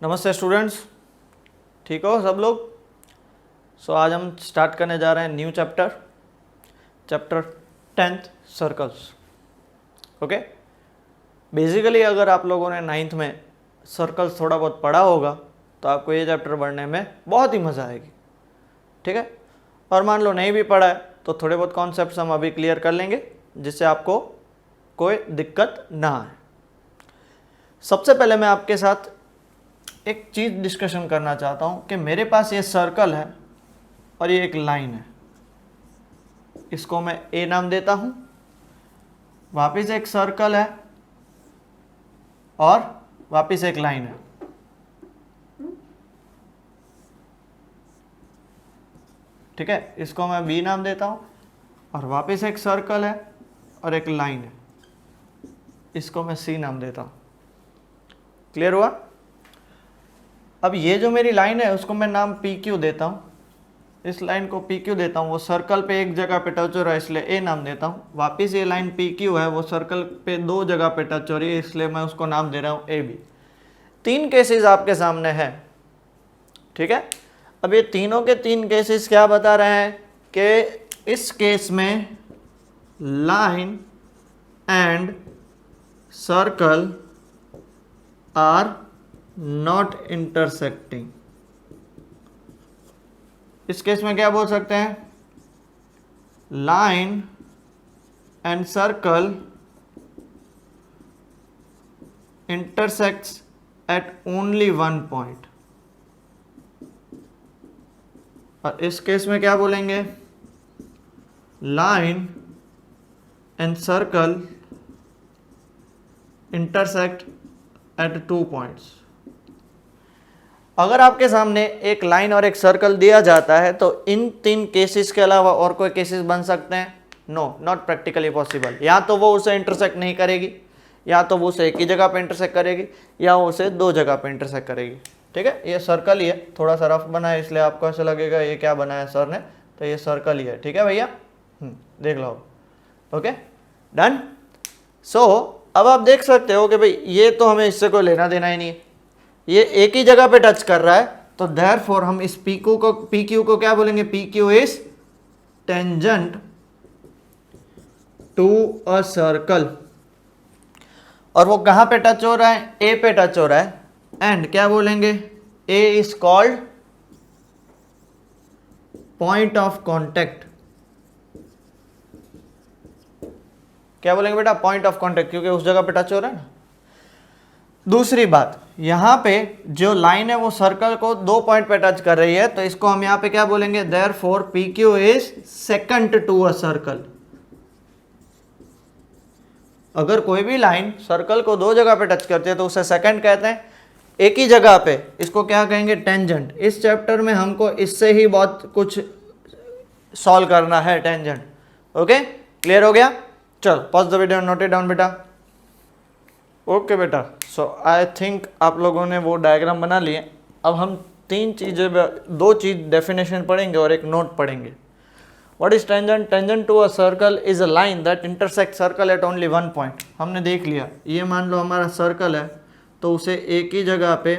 नमस्ते स्टूडेंट्स, ठीक हो सब लोग। आज हम स्टार्ट करने जा रहे हैं new chapter 10th circles. Okay, basically अगर आप लोगों ने 9th में सर्कल्स थोड़ा बहुत पढ़ा होगा तो आपको ये चैप्टर पढ़ने में बहुत ही मज़ा आएगी। ठीक है, और मान लो नहीं भी पढ़ा है तो थोड़े बहुत कॉन्सेप्ट्स हम अभी क्लियर कर लेंगे जिससे आपको कोई दिक्कत ना आए। सबसे पहले मैं आपके साथ एक चीज़ डिस्कशन करना चाहता हूँ कि मेरे पास ये सर्कल है और ये एक लाइन है। इसको मैं ए नाम देता हूँ। वापस एक सर्कल है और वापस एक लाइन है। ठीक है, इसको मैं बी नाम देता हूँ और वापस एक सर्कल है और एक लाइन है। इसको मैं सी नाम देता हूँ। क्लियर हुआ? अब ये जो मेरी लाइन है उसको मैं नाम पी क्यू देता हूँ। इस लाइन को पी क्यू देता हूँ। वो सर्कल पे एक जगह पे टच हो रहा है इसलिए ए नाम देता हूँ। वापिस ये लाइन पी क्यू है, वो सर्कल पे दो जगह पे टच हो रही है इसलिए मैं उसको नाम दे रहा हूँ ए बी। 3 केसेस आपके सामने है। ठीक है, अब ये तीनों के 3 केसेस क्या बता रहे हैं कि इस केस में line and circle are not intersecting. इस केस में क्या बोल सकते हैं? Line and circle intersects at only one point. और इस केस में क्या बोलेंगे? Line and circle intersect at 2 points. अगर आपके सामने एक लाइन और एक सर्कल दिया जाता है तो इन 3 केसेस के अलावा और कोई केसेस बन सकते हैं? No, not practically possible. या तो वो उसे इंटरसेक्ट नहीं करेगी, या तो वो उसे एक ही जगह पे इंटरसेक्ट करेगी, या वो उसे 2 जगह पे इंटरसेक्ट करेगी। ठीक है, ये सर्कल ही है, थोड़ा सा रफ बना है इसलिए आपको ऐसा लगेगा ये क्या बनाया सर ने, तो ये सर्कल ही है। ठीक है भैया, देख लो। Okay, done. सो अब आप देख सकते हो कि भाई ये तो हमें इससे कोई लेना देना ही नहीं है, ये एक ही जगह पे टच कर रहा है, तो देयरफॉर हम इस पी क्यू को क्या बोलेंगे? P Q is tangent to a circle. और वो कहां पे टच हो रहा है? ए पे टच हो रहा है। एंड क्या बोलेंगे? A is called point of contact. क्या बोलेंगे बेटा? पॉइंट ऑफ कॉन्टेक्ट, क्योंकि उस जगह पे टच हो रहा है ना। दूसरी बात, यहां पे जो लाइन है वो सर्कल को 2 पॉइंट पे टच कर रही है, तो इसको हम यहां पे क्या बोलेंगे? Therefore P Q is secant to a circle. अगर कोई भी लाइन सर्कल को 2 जगह पे टच करती है तो उसे सेकंड कहते हैं। एक ही जगह पे इसको क्या कहेंगे? टेंजेंट। इस चैप्टर में हमको इससे ही बहुत कुछ सॉल्व करना है, टेंजेंट। ओके, क्लियर हो गया? चल pause the video, note it down बेटा। ओके बेटा, सो आई थिंक आप लोगों ने वो डायग्राम बना लिए। अब हम 3 चीज़ें, 2 चीज़ डेफिनेशन पढ़ेंगे और एक नोट पढ़ेंगे। What is tangent? Tangent to a circle is a line that intersect circle at only one point. हमने देख लिया, ये मान लो हमारा सर्कल है तो उसे एक ही जगह पे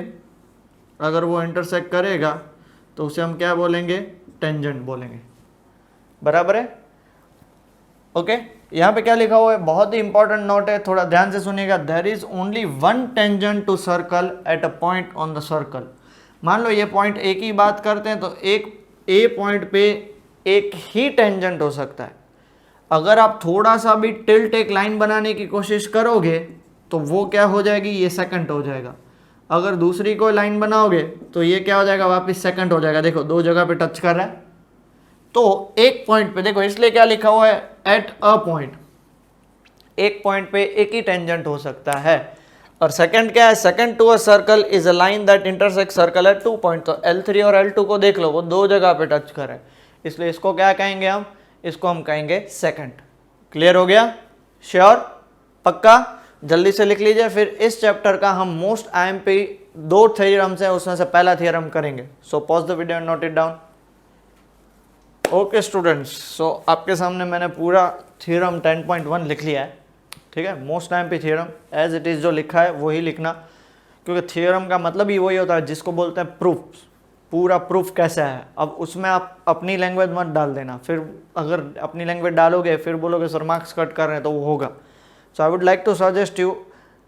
अगर वो इंटरसेक्ट करेगा तो उसे हम क्या बोलेंगे? टेंजेंट बोलेंगे। बराबर है? ओके, यहाँ पे क्या लिखा हुआ है? बहुत ही इंपॉर्टेंट नोट है, थोड़ा ध्यान से सुनिएगा। There is only one tangent to circle at a point on the circle. मान लो ये पॉइंट ए की बात करते हैं तो एक ए पॉइंट पे एक ही टेंजेंट हो सकता है। अगर आप थोड़ा सा भी टिल्ट एक लाइन बनाने की कोशिश करोगे तो वो क्या हो जाएगी? ये सेकंड हो जाएगा। अगर दूसरी कोई लाइन बनाओगे तो ये क्या हो जाएगा? वापस सेकंड हो जाएगा। देखो 2 जगह पे टच कर रहा है, तो एक पॉइंट पे देखो, इसलिए क्या लिखा हुआ है? Eight a point. एक पॉइंट पे एक ही टेंजेंट हो सकता है। और सेकंड क्या है? Secant to a circle is a line that intersect circle at 2 point. तो L3 और L2 को देख लो, वो 2 जगह पे टच कर रहे हैं, इसलिए इसको क्या कहेंगे हम? इसको हम कहेंगे सेकंड। क्लियर हो गया? श्योर? पक्का? जल्दी से लिख लीजिए। फिर इस चैप्टर का हम मोस्ट IMP 2 थ्योरम्स है, उसमें से पहला थ्योरम करेंगे। So pause the video and note it down. Okay students, so आपके सामने मैंने पूरा थ्योरम 10.1 लिख लिया है। ठीक है, most IMP theorem as it is जो लिखा है वही लिखना। क्योंकि थियोरम का मतलब ही वही होता है जिसको बोलते हैं प्रूफ, पूरा प्रूफ कैसा है। अब उसमें आप अपनी लैंग्वेज मत डाल देना, फिर अगर अपनी लैंग्वेज डालोगे फिर बोलोगे सर मार्क्स कट कर रहे हैं तो वो होगा। So I would like to suggest you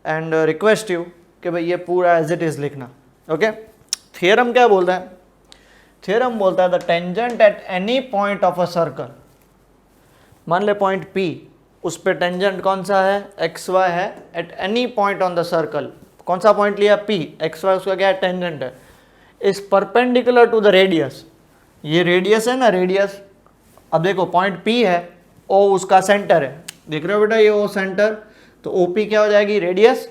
and request you कि भाई ये पूरा एज इट इज लिखना। ओके, थियोरम क्या बोलता है? थियोरम बोलता है the tangent at any point of a circle, मान ले पॉइंट P, उस पे टेंजेंट कौन सा है? XY है। Eight any point on the circle, कौन सा पॉइंट लिया? P, XY उसका क्या है? टेंजेंट है। Is perpendicular to the radius, ये रेडियस है ना, रेडियस। अब देखो पॉइंट P है, O उसका सेंटर है, देख रहे हो बेटा ये O सेंटर, तो OP क्या हो जाएगी? रेडियस।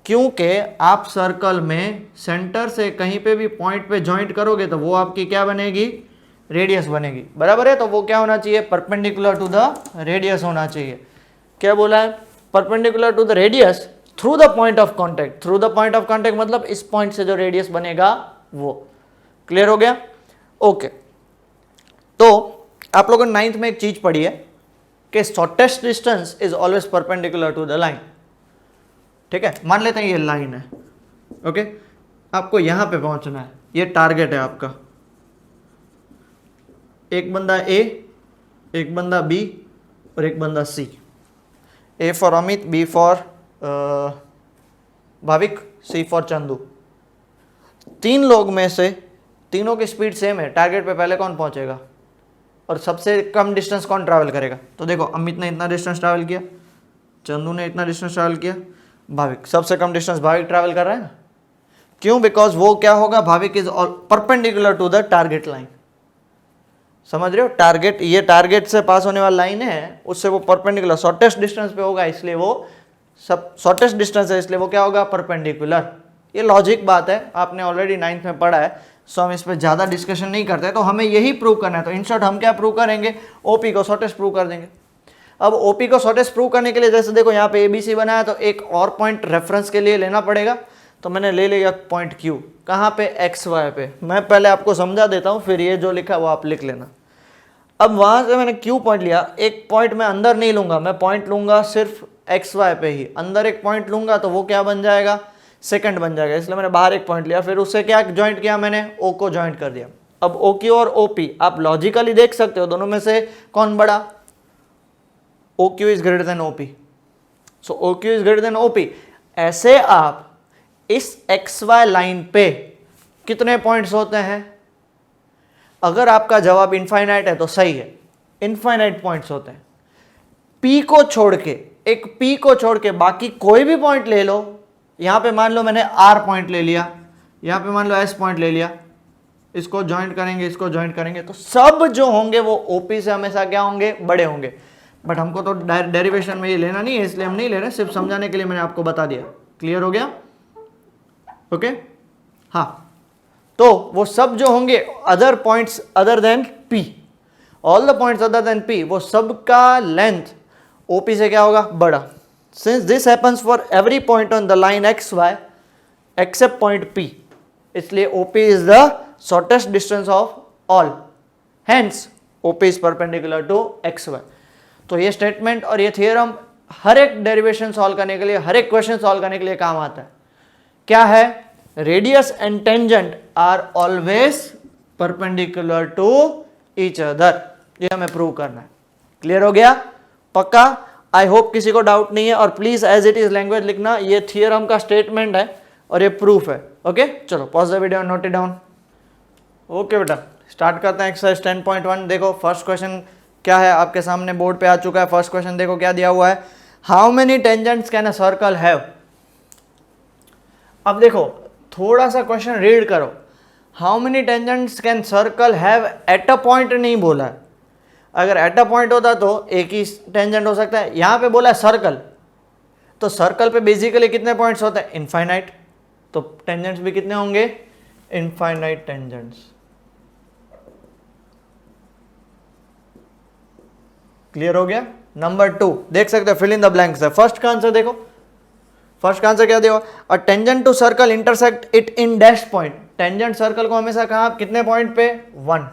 क्योंकि आप सर्कल में सेंटर से कहीं पे भी पॉइंट पे जॉइंट करोगे तो वो आपकी क्या बनेगी? रेडियस बनेगी, बराबर है। तो वो क्या होना चाहिए? परपेंडिकुलर टू द रेडियस होना चाहिए। क्या बोला है? Perpendicular to the radius through the point of contact. Through the point of contact मतलब इस पॉइंट से जो रेडियस बनेगा वो। क्लियर हो गया? ओके, तो आप लोगों ने 9th में एक चीज पढ़ी है कि shortest distance is always perpendicular to the line. ठीक है, मान लेते हैं ये लाइन है। ओके, आपको यहां पे पहुंचना है, ये टारगेट है आपका। एक बंदा A, एक बंदा B और एक बंदा C। A for Amit, B for Bhavik, C for Chandu. 3 लोग में से तीनों की स्पीड सेम है, टारगेट पे पहले कौन पहुंचेगा और सबसे कम डिस्टेंस कौन ट्रैवल करेगा? तो देखो अमित ने इतना डिस्टेंस ट्रैवल किया, चंदू ने इतना डिस्टेंस ट्रैवल किया, भाविक सबसे कम डिस्टेंस भाविक ट्रैवल कर रहा है ना। क्यों? बिकॉज वो क्या होगा? भाविक is perpendicular to the target line. समझ रहे हो? टारगेट, ये टारगेट से पास होने वाला लाइन है, उससे वो परपेंडिकुलर शॉर्टेस्ट डिस्टेंस पे होगा, इसलिए वो सब शॉर्टेस्ट डिस्टेंस है, इसलिए वो क्या होगा? परपेंडिकुलर। ये लॉजिक बात है, आपने ऑलरेडी 9th में पढ़ा है, सो हम इस पर ज़्यादा डिस्कशन नहीं करते। तो हमें यही प्रूव करना है, तो इन शॉर्ट हम क्या प्रूव करेंगे? OP को शॉर्टेस्ट प्रूव कर देंगे। अब OP को शॉर्टेस्ट प्रूव करने के लिए जैसे देखो यहाँ पे ABC बनाया, तो एक और पॉइंट रेफरेंस के लिए लेना पड़ेगा। तो मैंने ले लिया पॉइंट Q, कहाँ पे? XY पे। मैं पहले आपको समझा देता हूँ, फिर ये जो लिखा वो आप लिख लेना। अब वहाँ से मैंने Q पॉइंट लिया, एक पॉइंट मैं अंदर नहीं लूँगा, मैं पॉइंट लूँगा सिर्फ XY पे ही। अंदर एक पॉइंट लूँगा तो वो क्या बन जाएगा? सेकंड बन जाएगा, इसलिए मैंने बाहर एक पॉइंट लिया, फिर उससे क्या ज्वाइंट किया मैंने? O को ज्वाइंट कर दिया। अब OQ और OP आप लॉजिकली देख सकते हो, दोनों में से कौन बड़ा? OQ is greater than OP, so OQ is greater than OP। ऐसे आप इस XY लाइन पे कितने पॉइंट्स होते हैं? अगर आपका जवाब इनफाइनाइट है तो सही है, इनफाइनाइट पॉइंट्स होते हैं। P को छोड़ के, एक P को छोड़ के बाकी कोई भी पॉइंट ले लो। यहां पे मान लो मैंने R पॉइंट ले लिया, यहां पे मान लो S पॉइंट ले लिया, इसको ज्वाइंट करेंगे, इसको ज्वाइंट करेंगे, तो सब जो होंगे वो OP से हमेशा क्या होंगे? बड़े होंगे। बट हमको तो डेरिवेशन में ये लेना नहीं है, इसलिए हम नहीं ले रहे, सिर्फ समझाने के लिए मैंने आपको बता दिया। क्लियर हो गया? ओके, हाँ। तो वो सब जो होंगे other points other than P, all the points other than P, वो सब का लेंथ OP से क्या होगा? बड़ा। Since this happens for every point on the line XY except point P, इसलिए OP is the shortest distance of all, hence OP is perpendicular to XY। तो ये स्टेटमेंट और ये थियरम हर एक डेरिवेशन सॉल्व करने के लिए, हर एक क्वेश्चन सॉल्व करने के लिए काम आता है। क्या है? Radius and tangent are always perpendicular to each other, ये हमें प्रूव करना है। क्लियर हो गया? पक्का? आई होप किसी को डाउट नहीं है, और please as it is language लिखना, ये थियरम का स्टेटमेंट है और ये प्रूफ है। ओके, चलो pause the video, note it down. Okay बेटा, स्टार्ट करते हैं एक्सरसाइज 10.1। देखो फर्स्ट क्वेश्चन क्या है, आपके सामने बोर्ड पे आ चुका है। फर्स्ट क्वेश्चन देखो क्या दिया हुआ है, how many tangents can a circle have. अब देखो थोड़ा सा क्वेश्चन रीड करो, how many tangents can circle have eight a point नहीं बोला है। अगर एट अ पॉइंट होता तो एक ही टेंजेंट हो सकता है, यहां पे बोला है सर्कल, तो सर्कल पे बेसिकली कितने पॉइंट्स होते हैं? इनफाइनाइट, तो टेंजेंट्स भी कितने होंगे? Infinite tangents. क्लियर हो गया? नंबर 2 देख सकते हो, फिल इन द ब्लैंक्स है। फर्स्ट का आंसर देखो, फर्स्ट का आंसर क्या दिया? A tangent to circle intersect it in dash point. Tangent circle को हमेशा कहां, कितने पॉइंट पे? 1।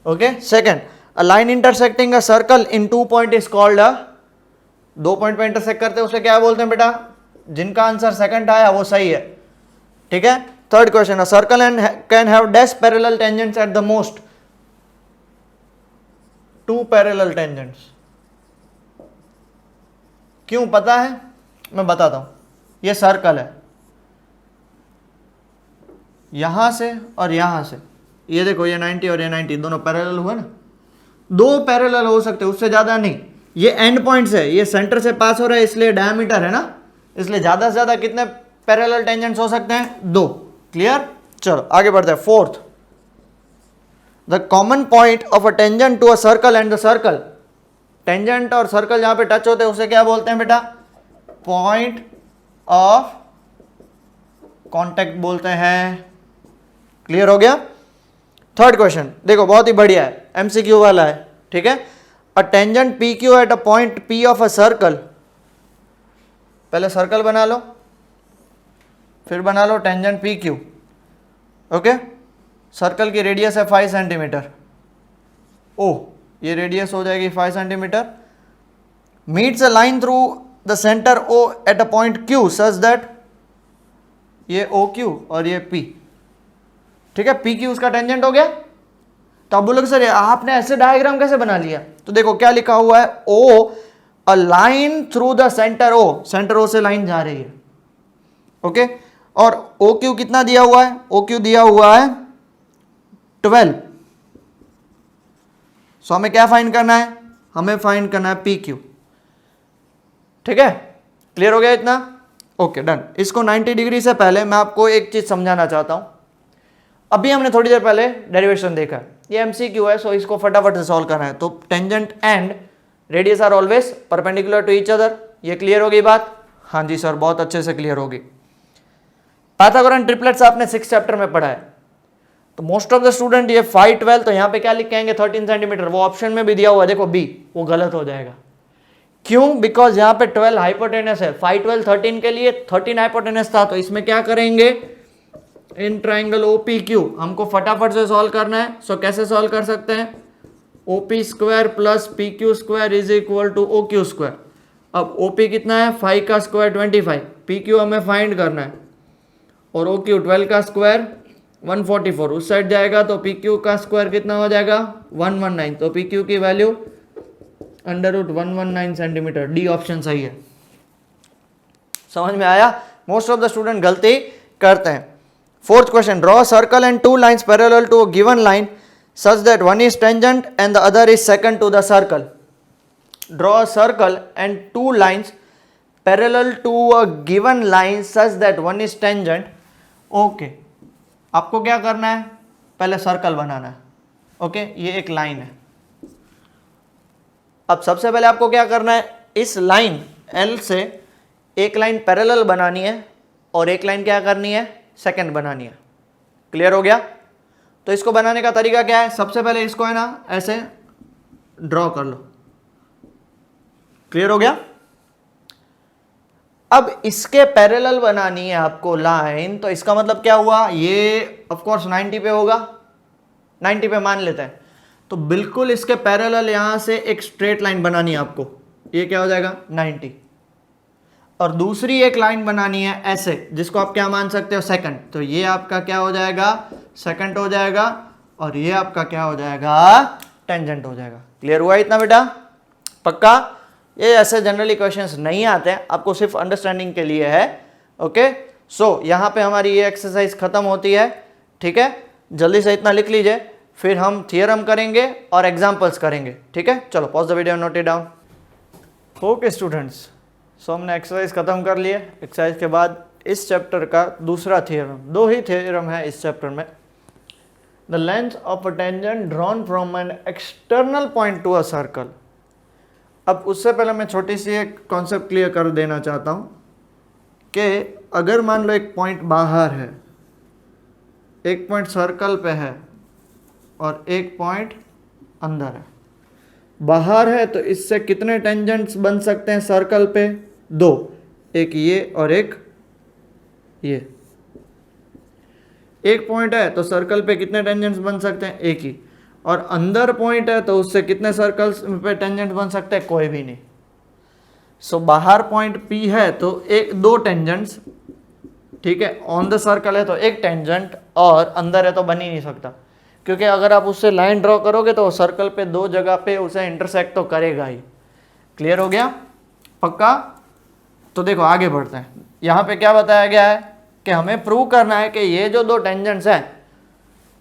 Okay, second, a line intersecting a circle in 2 point is called a, 2 point पे इंटरसेक्ट करते हैं उसे क्या बोलते हैं बेटा? जिनका आंसर सेकंड आया वो सही है, ठीक है। Third question, circle and can have dash parallel tangents at the most, 2 parallel tangents. क्यों पता है, मैं बताता हूं। ये सर्कल है, यहां से और यहां से, ये देखो ये 90 और ये 90 दोनों पैरेलल हुए ना, 2 पैरेलल हो सकते, उससे ज्यादा नहीं। ये एंड पॉइंट्स है, ये सेंटर से पास हो रहा है इसलिए डायमीटर है ना, इसलिए ज्यादा से ज्यादा कितने पैरेलल टेंजेंट्स हो सकते हैं, 2। क्लियर, चलो आगे बढ़ते हैं। Fourth, the common point of a tangent to a circle and the circle. Tangent और सर्कल जहां पे टच होते हैं उसे क्या बोलते हैं बेटा, पॉइंट ऑफ कांटेक्ट बोलते हैं। क्लियर हो गया। थर्ड क्वेश्चन देखो बहुत ही बढ़िया है, एमसीक्यू वाला है, ठीक है। A tangent P Q at a point P of a circle, पहले सर्कल बना लो, फिर बना लो tangent P Q. Okay, circle की रेडियस है 5 सेंटीमीटर, ओ ये रेडियस हो जाएगी 5 centimetre. Meets a line through the centre O at a point Q such that, ये ओ क्यू और ये पी, ठीक है, पी क्यू उसका टेंजेंट हो गया। तो आप बोलोगे सर आपने ऐसे डायग्राम कैसे बना लिया, तो देखो क्या लिखा हुआ है, O a line through the centre O, centre O से लाइन जा रही है, ओके। और ओ क्यू कितना दिया हुआ है, ओ क्यू दिया हुआ है 12। सो हमें क्या फाइंड करना है, हमें फाइंड करना है पी क्यू, ठीक है। क्लियर हो गया इतना, ओके डन। इसको 90 डिग्री से पहले मैं आपको एक चीज समझाना चाहता हूं। अभी हमने थोड़ी देर पहले डेरिवेशन देखा, ये एमसीक्यू है, सो इसको फटाफट से सॉल्व करना है। तो tangent and radius are always perpendicular to each other, ये क्लियर होगी बात, हाँ जी सर बहुत अच्छे से क्लियर होगी। पाइथागोरन ट्रिपलेट्स आपने 6th चैप्टर में पढ़ा है, तो मोस्ट ऑफ द स्टूडेंट ये 5 12, तो यहाँ पे क्या लिख के आएंगे 13 सेंटीमीटर, वो ऑप्शन में भी दिया हुआ है देखो बी, वो गलत हो जाएगा। क्यों, बिकॉज यहाँ पे 12 हाइपोटेनस है, 5 12 13 के लिए 13 हाइपोटेनस था, तो इसमें क्या करेंगे, इन ट्राइंगल OPQ हमको फटाफट से सॉल्व करना है। सो कैसे सॉल्व कर सकते हैं, OP square plus PQ square is equal to OQ square. अब OP कितना है 5 का स्क्वायर 25, PQ हमें फाइंड करना है, और OQ 12 का स्क्वायर 144, उस साइड जाएगा तो PQ का स्क्वायर कितना हो जाएगा 119, तो PQ की वैल्यू √119 सेंटीमीटर, डी ऑप्शन सही है। समझ में आया, मोस्ट ऑफ द स्टूडेंट गलती करते हैं। Fourth question, draw circle and 2 lines parallel to a given line such that one is tangent and the other is secant to the circle. Draw a circle and 2 lines parallel to a given line such that one is tangent. Okay, आपको क्या करना है, पहले circle बनाना है, okay ये एक line है। अब सबसे पहले आपको क्या करना है, इस लाइन L से एक लाइन पैरेलल बनानी है और एक लाइन क्या करनी है, सेकंड बनानी है। क्लियर हो गया। तो इसको बनाने का तरीका क्या है, सबसे पहले इसको है ना ऐसे ड्रॉ कर लो। क्लियर हो गया। अब इसके पैरेलल बनानी है आपको लाइन, तो इसका मतलब क्या हुआ, ये ऑफ कोर्स 90 पे होगा, 90 पे मान लेते हैं, तो बिल्कुल इसके पैरेलल यहां से एक स्ट्रेट लाइन बनानी है आपको, ये क्या हो जाएगा 90, और दूसरी एक लाइन बनानी है ऐसे, जिसको आप क्या मान सकते हो सेकंड, तो ये आपका क्या हो जाएगा सेकंड हो जाएगा, और ये आपका क्या हो जाएगा टेंजेंट हो जाएगा। क्लियर हुआ इतना बेटा, पक्का। ये ऐसे जनरली क्वेश्चंस नहीं आते हैं, आपको सिर्फ अंडरस्टैंडिंग के लिए है। ओके, सो यहाँ पे हमारी ये एक्सरसाइज खत्म होती है, ठीक है। जल्दी से इतना लिख लीजिए, फिर हम थियरम करेंगे और एग्जाम्पल्स करेंगे, ठीक है। चलो pause the video, note it down. Okay students, so हमने एक्सरसाइज खत्म कर लिए। एक्सरसाइज के बाद इस चैप्टर का दूसरा थियरम, 2 ही थियरम है इस चैप्टर में। The length of a tangent drawn from an external point to a circle. अब उससे पहले मैं छोटी सी एक कॉन्सेप्ट क्लियर कर देना चाहता हूँ कि अगर मान लो एक पॉइंट बाहर है, एक पॉइंट सर्कल पे है और एक पॉइंट अंदर है। बाहर है तो इससे कितने टेंजेंट्स बन सकते हैं सर्कल पे, 2, एक ये और एक ये। एक पॉइंट है तो सर्कल पे कितने टेंजेंट्स बन सकते हैं, एक ही, और अंदर पॉइंट है तो उससे कितने सर्कल्स पे टेंजेंट बन सकते हैं, कोई भी नहीं। सो बाहर पॉइंट P है तो एक दो टेंजेंट्स, ठीक है, ऑन द सर्कल है तो एक टेंजेंट, और अंदर है तो बन ही नहीं सकता, क्योंकि अगर आप उससे लाइन ड्रॉ करोगे तो सर्कल पे दो जगह पे उसे इंटरसेक्ट तो करेगा ही। क्लियर हो गया? पक्का? तो देखो आगे बढ़ते हैं। यहाँ पे क्या बताया गया है कि हमें प्रूव करना है कि ये जो दो टेंजेंट्स हैं,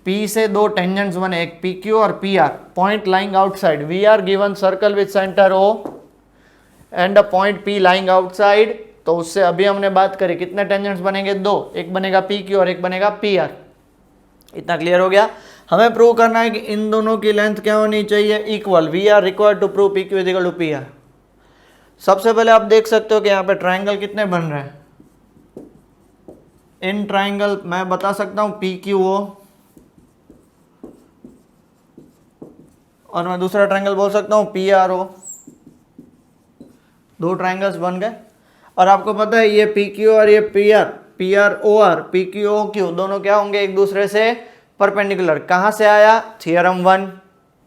P से दो टेंजेंट्स बने, एक PQ और PR, point lying outside, we are given circle with centre O and a point P lying outside. तो उससे अभी हमने बात करी कितने टेंजेंट्स बनेंगे? दो, एक बनेगा PQ और एक बनेगा PR। इतना क्लियर हो गया? हमें प्रूव करना है कि इन दोनों की लेंथ क्या होनी चाहिए? Equal. We are required to prove PQ is equal to PR। सबसे पहले आप देख सकते हो कि यहाँ पे ट्राइंगल कितने बन रहे हैं। इन ट्राइंगल मैं बता सकता हूं PQO, और मैं दूसरा ट्राइंगल बोल सकता हूं PRO। दो ट्राइंगल्स बन गए। और आपको पता है ये PQ और ये PROR, PQOQ दोनों क्या होंगे? एक दूसरे से परपेंडिकुलर। कहां से आया? थियरम 1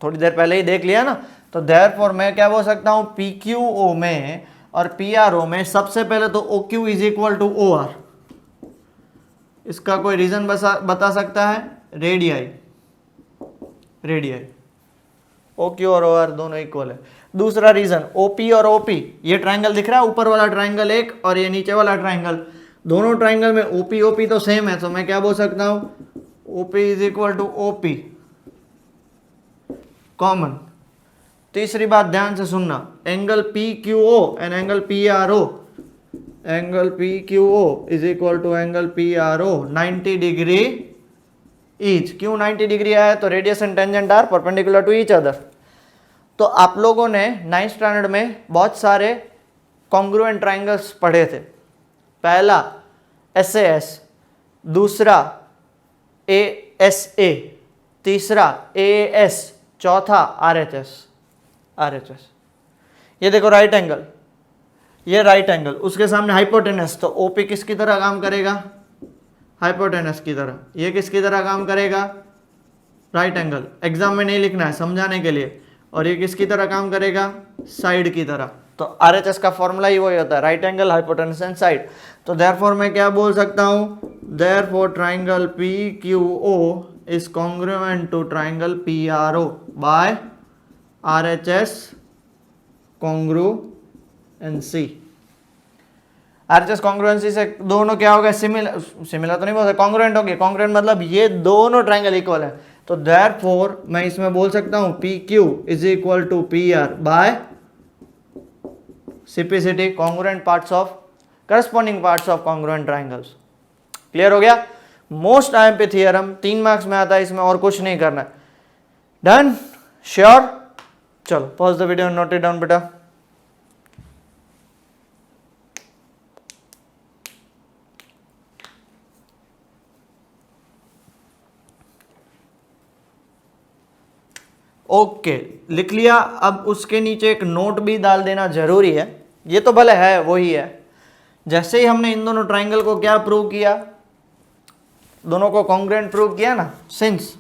थोड़ी देर पहले ही देख लिया ना। तो देयरफॉर मैं क्या बोल सकता हूं? PQO में और PRO में सबसे पहले तो OQ is equal to OR। इसका कोई रीजन बता सकता है? रेडियाई OQ और OR दोनों इक्वल है। दूसरा रीजन OP और OP, ये ट्राइंगल दिख रहा है, ऊपर वाला ट्राइंगल एक और ये नीचे वाला ट्राइंगल, दोनों ट्राइंगल में OP OP तो सेम है, तो मैं क्या बोल सकता हूं? OP is equal to OP common. तीसरी बात ध्यान से सुनना, angle PQO and angle PRO, angle PQO is equal to angle PRO 90 degree each. क्यों 90 डिग्री आया? तो radius and tangent are perpendicular to each other. तो आप लोगों ने 9th स्टैंडर्ड में बहुत सारे कॉन्ग्रुएंट ट्राइंगल्स पढ़े थे। पहला SAS, दूसरा ASA, तीसरा AAS, चौथा RHS। ये देखो राइट एंगल, ये राइट एंगल, उसके सामने हाइपोटेनस, तो OP किसकी तरह काम करेगा? हाइपोटेनस की तरह। ये किसकी तरह काम करेगा? Right angle. एग्जाम में नहीं लिखना है, समझाने के लिए। और ये किसकी तरह काम करेगा? साइड की तरह। तो RHS का फॉर्मूला ही वही होता है, right angle, hypotenuse and side. तो देयरफॉर मैं क्या बोल सकता हूं? Therefore triangle PQO is congruent to triangle PRO by RHS congruency. RHS congruency से दोनों क्या हो गए? सिमिलर तो नहीं बोल सकते, कॉन्ग्रुएंट हो गए। कॉन्ग्रुएंट मतलब ये दोनों ट्राइंगल इक्वल है। तो देयरफॉर मैं इसमें बोल सकता हूं PQ is equal to PR by CPCT, congruent parts of, corresponding parts of congruent triangles. Clear हो गया? मोस्ट IMP थियरम 3 मार्क्स में आता है, इसमें और कुछ नहीं करना है। डन? श्योर? चलो pause the video, note it down बेटा। ओके, लिख लिया। अब उसके नीचे एक नोट भी डाल देना जरूरी है। ये तो भले है वही है। जैसे ही हमने इन दोनों ट्राइंगल को क्या प्रूव किया? दोनों को कॉन्ग्रुएंट प्रूव किया ना। सिंस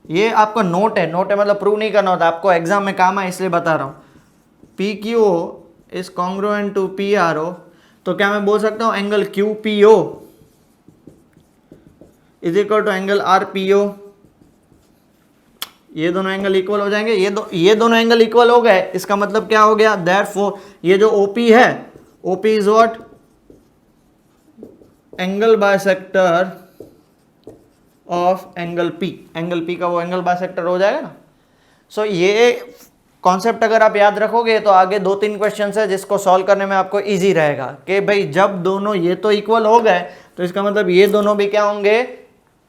ये आपका नोट है, नोट है मतलब प्रूव नहीं करना होता, आपको एग्जाम में काम है इसलिए बता रहा हूं। PQO is congruent to PRO, तो क्या मैं बोल सकता हूं angle QPO is equal to angle RPO? ये दोनों एंगल इक्वल हो जाएंगे। ये दोनों एंगल इक्वल हो गए, इसका मतलब क्या हो गया? देयरफॉर ये जो OP है, OP is what? Angle bisector of angle P। Angle P का वो एंगल बाइसेक्टर हो जाएगा ना। सो ये कॉन्सेप्ट अगर आप याद रखोगे तो आगे 2-3 क्वेश्चन है जिसको सॉल्व करने में आपको इजी रहेगा कि भाई जब दोनों ये तो इक्वल हो गए तो इसका मतलब ये दोनों भी क्या होंगे?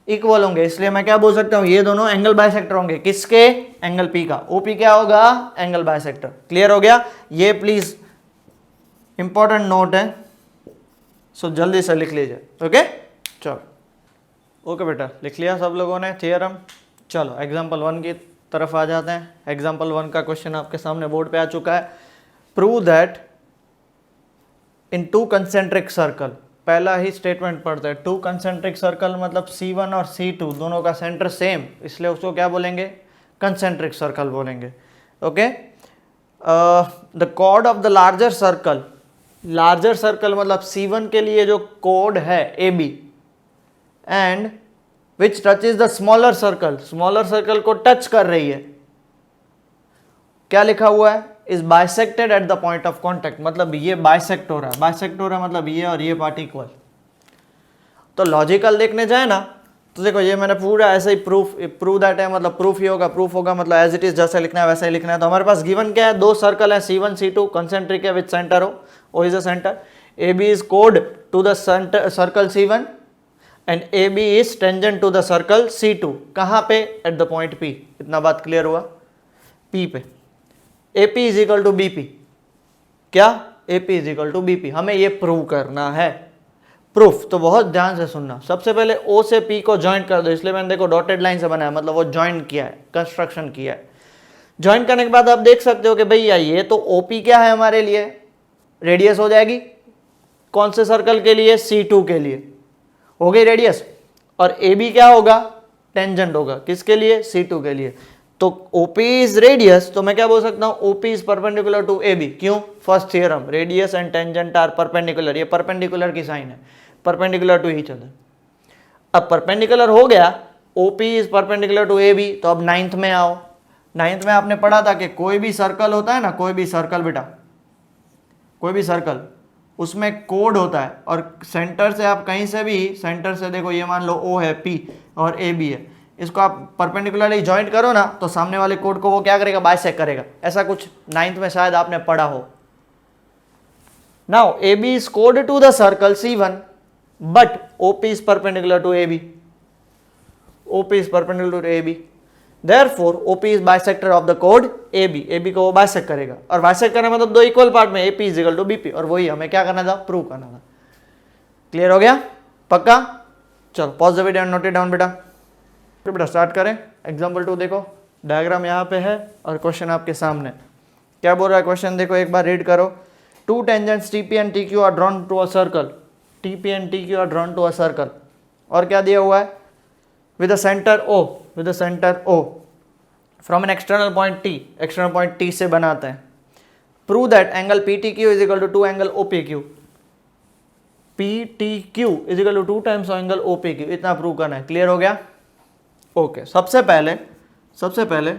इक्वल होंगे। इसलिए मैं क्या बोल सकता हूं? ये दोनों एंगल बाइसेक्टर होंगे। किसके? एंगल P का। OP क्या होगा? Angle bisector. क्लियर हो गया? ये प्लीज इंपॉर्टेंट नोट है, सो जल्दी से लिख लीजिए। ओके चलो, ओके बेटा, लिख लिया सब लोगों ने थियरम। चलो एग्जाम्पल 1 की तरफ आ जाते हैं। एग्जाम्पल 1 का क्वेश्चन आपके सामने बोर्ड पे आ चुका है। Prove that in 2 concentric circle, पहला ही स्टेटमेंट पढ़ते हैं। 2 कंसेंट्रिक सर्कल मतलब C1 और C2 दोनों का सेंटर सेम, इसलिए उसको क्या बोलेंगे? कंसेंट्रिक सर्कल बोलेंगे। Okay, the chord of the larger circle, larger circle मतलब C1 के लिए जो कोड है AB, and which touches the smaller circle, smaller circle को टच कर रही है, क्या लिखा हुआ है, is bisected at the point of contact, मतलब ये बाइसेक्ट हो रहा है, बाइसेक्ट हो रहा है मतलब ये और ये पार्ट इक्वल। तो लॉजिकल देखने जाए ना तो देखो ये मैंने पूरा ऐसे ही प्रूव दैट है, मतलब प्रूफ ही होगा, प्रूफ होगा मतलब एज इट इज जैसे लिखना है वैसे ही लिखना है। तो हमारे पास गिवन क्या है, दो सर्कल है C1 C2 कंसेंट्रिक है with centre O is the centre, AB is कोड to the circle C1 and AB is tangent to the circle C2, कहाँ पे, एट द पॉइंट P। इतना बात क्लियर हुआ, P पे। AP is equal to BP, क्या, AP is equal to BP, हमें ये प्रूव करना है। प्रूफ तो बहुत ध्यान से सुनना, सबसे पहले O से P को ज्वाइन कर दो, इसलिए मैंने देखो डॉटेड लाइन से बनाया, मतलब वो ज्वाइन किया है, कंस्ट्रक्शन किया है। ज्वाइन करने के बाद आप देख सकते हो कि भैया ये तो OP क्या है हमारे लिए, रेडियस हो जाएगी, कौन से सर्कल के लिए, C2 के लिए हो गई रेडियस, और AB क्या होगा, टेंजेंट होगा, किसके लिए, C2 के लिए। तो OP इज रेडियस, तो मैं क्या बोल सकता हूँ, OP is perpendicular to AB, क्यों, first theorem, radius and tangent are perpendicular, ये परपेंडिकुलर की साइन है, परपेंडिकुलर टू ईच अदर। अब परपेंडिकुलर हो गया, OP is perpendicular to AB, तो अब 9th में आओ। 9th में आपने पढ़ा था कि कोई भी सर्कल होता है ना, कोई भी सर्कल बेटा, कोई भी सर्कल, उसमें कोड होता है, और सेंटर से आप कहीं से भी, सेंटर से देखो ये मान लो O है, P और AB है, इसको आप परपेंडिकुलरली जॉइंट करो ना, तो सामने वाले कोड को वो क्या करेगा, बाइसेक्ट करेगा, ऐसा कुछ 9th में शायद आपने पढ़ा हो। नाउ AB इज कोड to the circle C1 but OP is perpendicular to AB, OP is perpendicular to AB, therefore OP is bisector of the कोड AB, AB को वो बाइसेक्ट करेगा, और बाइसेक्ट करना मतलब दो इक्वल पार्ट में AP is equal to BP, और वही हमें क्या करना था, प्रूव करना था। क्लियर हो गया, पक्का, चलो pause the video and note it down बेटा। तो बेटा स्टार्ट करें, एग्जाम्पल 2 देखो, डायग्राम यहाँ पे है और क्वेश्चन आपके सामने, क्या बोल रहा है क्वेश्चन, देखो एक बार रीड करो। Two tangents TP and TQ are drawn to a circle, TP and TQ are drawn to a circle, और क्या दिया हुआ है, with the centre O, with the centre O from an external point T, external point T से बनाते हैं। Prove that angle PTQ is equal to angle OPQ, PTQ is equal to 2 times angle OPQ, इतना प्रूव करना है। Clear हो गया, okay. सबसे पहले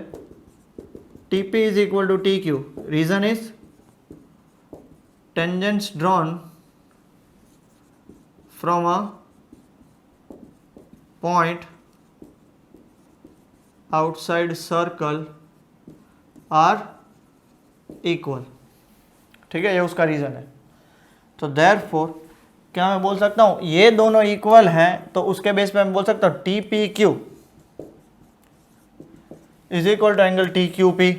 TP is equal to TQ, reason is tangents drawn from a point outside circle are equal, ठीक है, ये उसका रीजन है। तो देयरफॉर क्या मैं बोल सकता हूं, ये दोनों इक्वल हैं, तो उसके बेस पे मैं बोल सकता हूं TPQ is equal to angle TQP,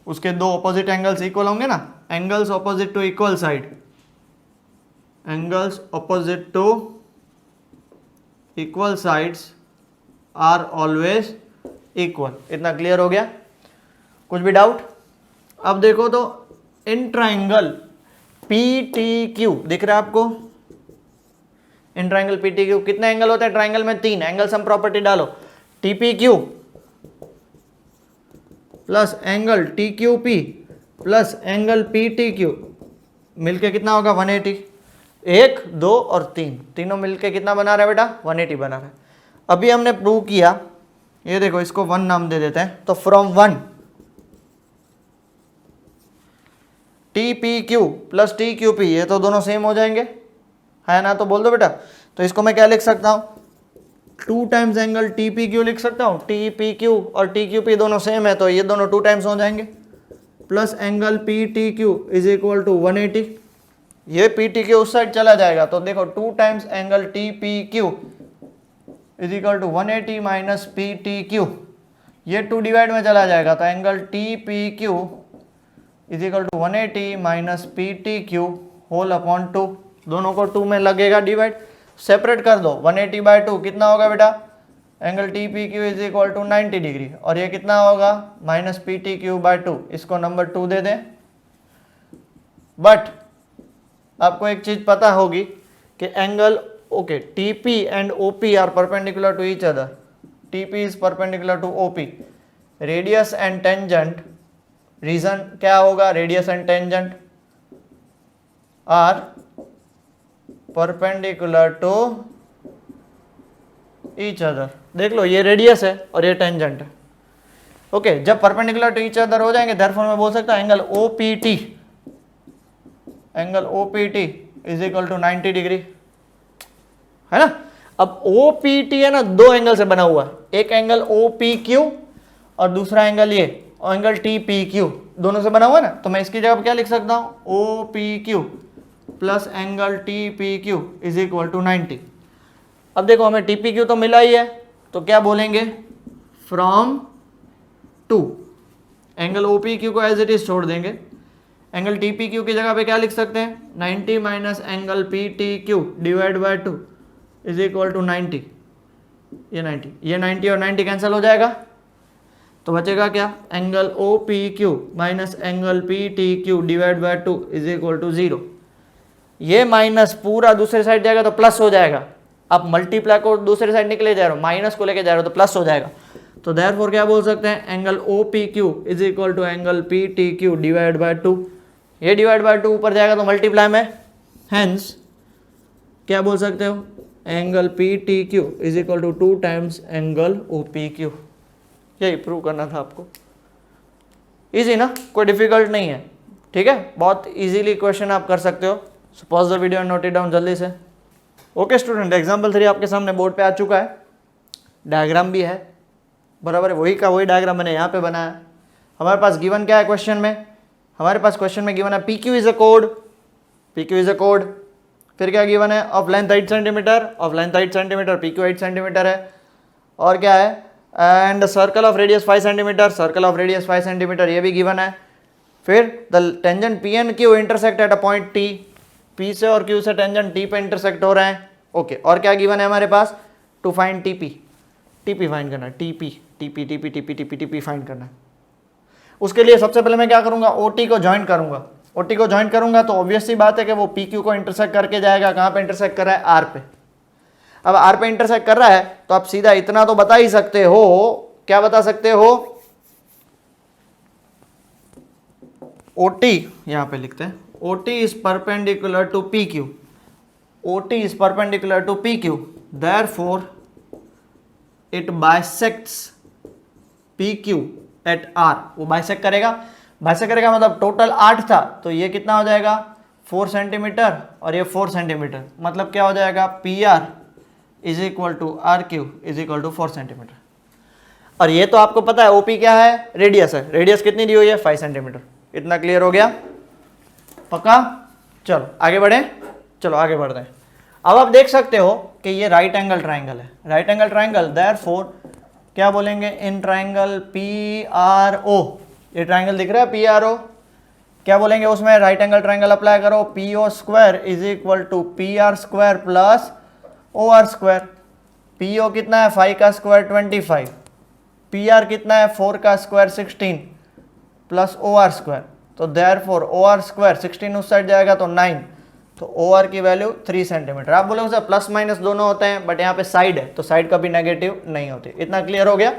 उसके दो ऑपोजिट एंगल्स इक्वल होंगे ना, angles opposite to equal side, angles opposite to equal sides are always equal. इतना क्लियर हो गया, कुछ भी डाउट? अब देखो तो इन ट्राइंगल PTQ दिख रहा है आपको, इन ट्राइंगल PTQ कितने एंगल होते हैं ट्राइंगल में, 3 एंगल सम प्रॉपर्टी डालो, TPQ plus angle TQP plus angle PTQ मिलके कितना होगा 180, 1 2 और 3, तीनों मिलके कितना बना रहा है बेटा 180 बना रहा है। अभी हमने प्रूव किया, ये देखो इसको 1 नाम दे देते हैं, तो फ्रॉम 1 TPQ प्लस TQP, ये तो दोनों सेम हो जाएंगे, है ना, तो बोल दो बेटा। तो इसको मैं क्या लिख सकता हूँ, 2 टाइम्स एंगल TPQ लिख सकता हूँ, TPQ और TQP दोनों सेम है, तो ये दोनों 2 टाइम्स हो जाएंगे, plus angle PTQ is equal to 180, ये PTQ उस साइड चला जाएगा, तो देखो 2 times angle TPQ is equal to 180 minus PTQ, ये 2 डिवाइड में चला जाएगा, तो angle TPQ is equal to 180 minus PTQ whole upon 2, दोनों को 2 में लगेगा डिवाइड, सेपरेट कर दो, 180 बाई 2 कितना होगा बेटा, angle TPQ is equal to 90 degree, और ये कितना होगा माइनस PTQ बाई 2, इसको नंबर 2 दे दें। बट आपको एक चीज पता होगी कि angle okay TP and OP are perpendicular to each other, TP is perpendicular to OP, radius and tangent reason क्या होगा, radius and tangent are perpendicular to each other. देख लो ये रेडियस है और ये टेंजेंट है। ओके, जब परपेंडिकुलर टू ईच अदर हो जाएंगे देयरफॉर मैं बोल सकता हूं angle OPT, angle OPT is equal to 90 degree, है ना। अब OPT है ना, दो एंगल से बना हुआ है, एक एंगल OPQ और दूसरा एंगल ये एंगल TPQ, दोनों से बना हुआ है ना। तो मैं इसकी जगह क्या लिख सकता हूं, OPQ plus angle TPQ is equal to 90। अब देखो हमें TPQ तो मिला ही है, तो क्या बोलेंगे, फ्रॉम टू एंगल OPQ को एज इट इज छोड़ देंगे, एंगल TPQ की जगह पे क्या लिख सकते हैं, 90 minus angle PTQ divide by 2 is equal to 90। ये 90 और 90 कैंसिल हो जाएगा, तो बचेगा क्या, angle OPQ minus angle PTQ divide by 2 is equal to 0। ये माइनस पूरा दूसरे साइड जाएगा तो प्लस हो जाएगा। आप मल्टीप्लाई को दूसरे साइड निकले जा रहे हो, माइनस को लेके जा रहे हो तो प्लस हो जाएगा। तो देयरफॉर क्या बोल सकते हैं, angle OPQ is equal to angle PTQ divide by 2। ये डिवाइड बाय 2 ऊपर जाएगा तो मल्टीप्लाई में, हेंस क्या बोल सकते हो, angle PTQ is equal to 2 times angle OPQ। यही प्रूव करना था आपको। इजी ना, कोई डिफिकल्ट नहीं है, ठीक है, बहुत इजीली क्वेश्चन आप कर सकते हो। सो pause the video and note it down जल्दी से। ओके स्टूडेंट, एग्जाम्पल 3 आपके सामने बोर्ड पे आ चुका है, डायग्राम भी है, बराबर है, वही का वही डायग्राम मैंने यहाँ पे बनाया। हमारे पास गिवन क्या है क्वेश्चन में, हमारे पास क्वेश्चन में गिवन है PQ is a code, PQ is a code, फिर क्या गिवन है, of length 8 centimetre, of length 8 centimetre, PQ 8 centimetre है, और क्या है, and circle of radius 5 centimetre, circle of radius 5 centimetre, ये भी गिवन है। फिर the tangent PNQ intersect at a point T, P से और Q से टेंजेंट T पे इंटरसेक्ट हो रहे हैं। ओके, और क्या गिवन है हमारे पास, टू फाइंड TP फाइंड करना है, TP फाइंड करना है। उसके लिए सबसे पहले मैं क्या करूंगा, OT को ज्वाइन करूंगा, OT को ज्वाइन करूंगा तो ऑब्वियस सी बात है कि वो PQ को इंटरसेक्ट करके जाएगा, कहाँ पे इंटरसेक्ट कर रहा है, R पे। अब R पे इंटरसेक्ट कर रहा है तो आप सीधा इतना तो बता ही सकते हो, क्या बता सकते हो, OT यहां पे लिखते हैं, OT is perpendicular to PQ, OT is perpendicular to PQ, therefore it bisects PQ at R। वो बाइसेक्ट करेगा, बाइसेक्ट करेगा मतलब टोटल 8 था तो ये कितना हो जाएगा, 4 सेंटीमीटर और ये 4 सेंटीमीटर, मतलब क्या हो जाएगा, PR is equal to RQ is equal to 4 centimetre. और ये तो आपको पता है OP क्या है, रेडियस है, रेडियस कितनी दी हुई है, 5 सेंटीमीटर। इतना क्लियर हो गया, पक्का। चलो आगे बढ़े, चलो आगे बढ़ते हैं। अब आप देख सकते हो कि ये राइट एंगल ट्राइंगल है, राइट एंगल ट्राइंगल, देयरफॉर क्या बोलेंगे, इन ट्राइंगल PRO, ये ट्राइंगल दिख रहा है PRO, क्या बोलेंगे उसमें, राइट एंगल ट्राइंगल अप्लाई करो, PO square is equal to PR square plus OR square. PO कितना है, 5 का स्क्वायर 25, PR कितना है, 4 का स्क्वायर 16 प्लस OR स्क्वायर, तो देयरफॉर OR स्क्वायर 16 उस साइड जाएगा तो 9, तो OR की वैल्यू 3 सेंटीमीटर। आप बोलोगे सर प्लस माइनस दोनों होते हैं, बट यहाँ पे साइड है तो साइड कभी नेगेटिव नहीं होती। इतना क्लियर हो गया,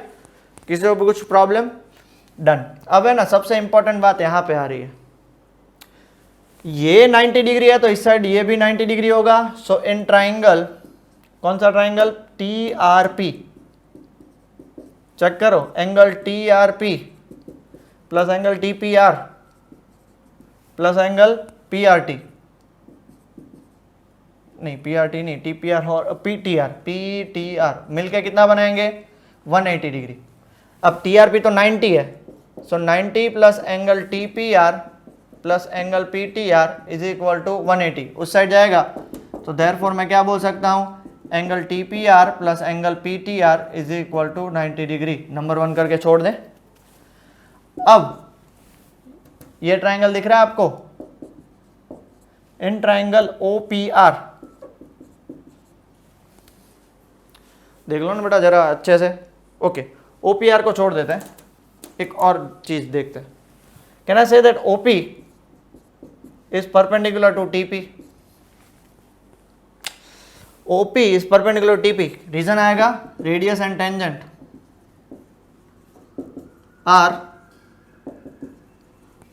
किसी को भी कुछ प्रॉब्लम, डन। अब है ना सबसे इंपॉर्टेंट बात यहाँ पे आ रही है, ये 90 डिग्री है तो इस साइड ये भी 90 डिग्री होगा। सो इन ट्राइंगल, कौन सा ट्राइंगल, TRP, चेक करो, angle TRP plus angle TPR plus angle PRT, नहीं PRT नहीं, TPR और PTR मिलके कितना बनाएंगे, 180 डिग्री। अब TRP तो 90 है, so 90 plus angle TPR plus angle PTR is equal to 180, उस साइड जाएगा तो देयरफॉर मैं क्या बोल सकता हूँ, angle TPR plus angle PTR is equal to 90 degree. Number 1 करके छोड़ दें। अब ये ट्राइंगल दिख रहा है आपको, इन ट्राइंगल OPR, देख लो ना बेटा जरा अच्छे से। ओके, OPR को छोड़ देते हैं, एक और चीज देखते हैं। Can I say that OP is perpendicular to TP, OP is perpendicular to TP, reason आएगा radius and tangent are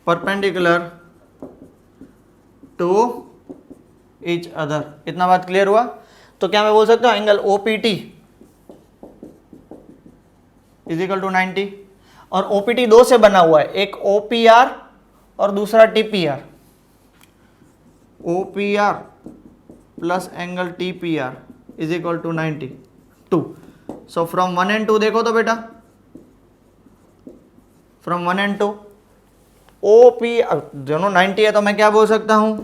perpendicular to each other. इतना बात क्लियर हुआ? तो क्या मैं बोल सकता हूं angle OPT is equal to 90, और OPT दो से बना हुआ है, एक OPR और दूसरा TPR। OPR plus angle TPR is equal to 92। So from 1 and 2 देखो तो बेटा, फ्रॉम 1 and 2 OPR दोनों 90 है, तो मैं क्या बोल सकता हूं,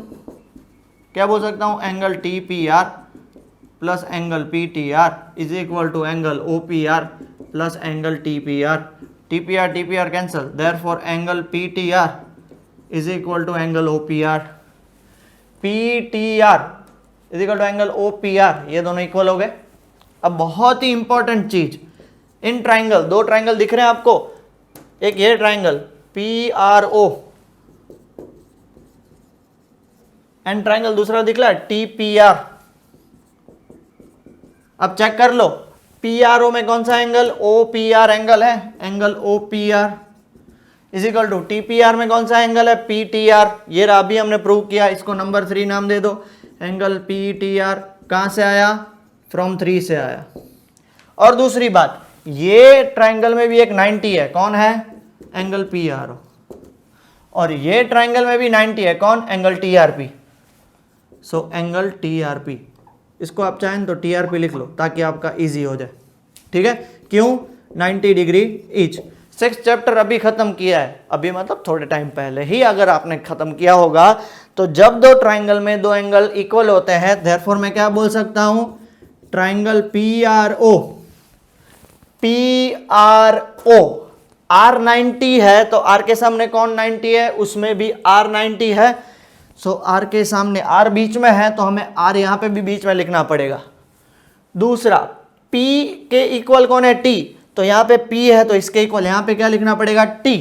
क्या बोल सकता हूं, angle TPR plus angle PTR is equal to angle OPR plus angle TPR। TPR TPR cancel, therefore angle PTR is equal to angle OPR। PTR is equal to angle OPR, ये दोनों इक्वल हो गए। अब बहुत ही important चीज, in triangle, दो triangle दिख रहे हैं आपको, एक ये ट्राइंगल PRO एंड ट्राइंगल दूसरा दिख रहा है TPR। अब चेक कर लो, PRO में कौन सा एंगल, OPR एंगल है, angle OPR is equal to TPR में कौन सा एंगल है, PTR। ये रहा, अभी हमने प्रूव किया, इसको नंबर 3 नाम दे दो, एंगल PTR कहां से आया, फ्रॉम 3 से आया। और दूसरी बात, ये ट्राइंगल में भी एक 90 है, कौन है, एंगल PRO, और ये ट्राइंगल में भी 90 है, कौन, angle TRP। So angle TRP, इसको आप चाहें तो TRP लिख लो ताकि आपका इजी हो जाए, ठीक है। क्यों, 90 डिग्री ईच। 6th चैप्टर अभी खत्म किया है, अभी मतलब थोड़े टाइम पहले ही अगर आपने खत्म किया होगा, तो जब दो ट्राइंगल में दो एंगल इक्वल होते हैं, देयरफॉर मैं क्या बोल सकता हूं, ट्राइंगल PRO R 90 है, तो R के सामने कौन 90 है, उसमें भी R 90 है। सो R के सामने R बीच में है, तो हमें R यहां पे भी बीच में लिखना पड़ेगा। दूसरा, P के इक्वल कौन है, T, तो यहां पे P है, तो इसके इक्वल यहां पे क्या लिखना पड़ेगा, T,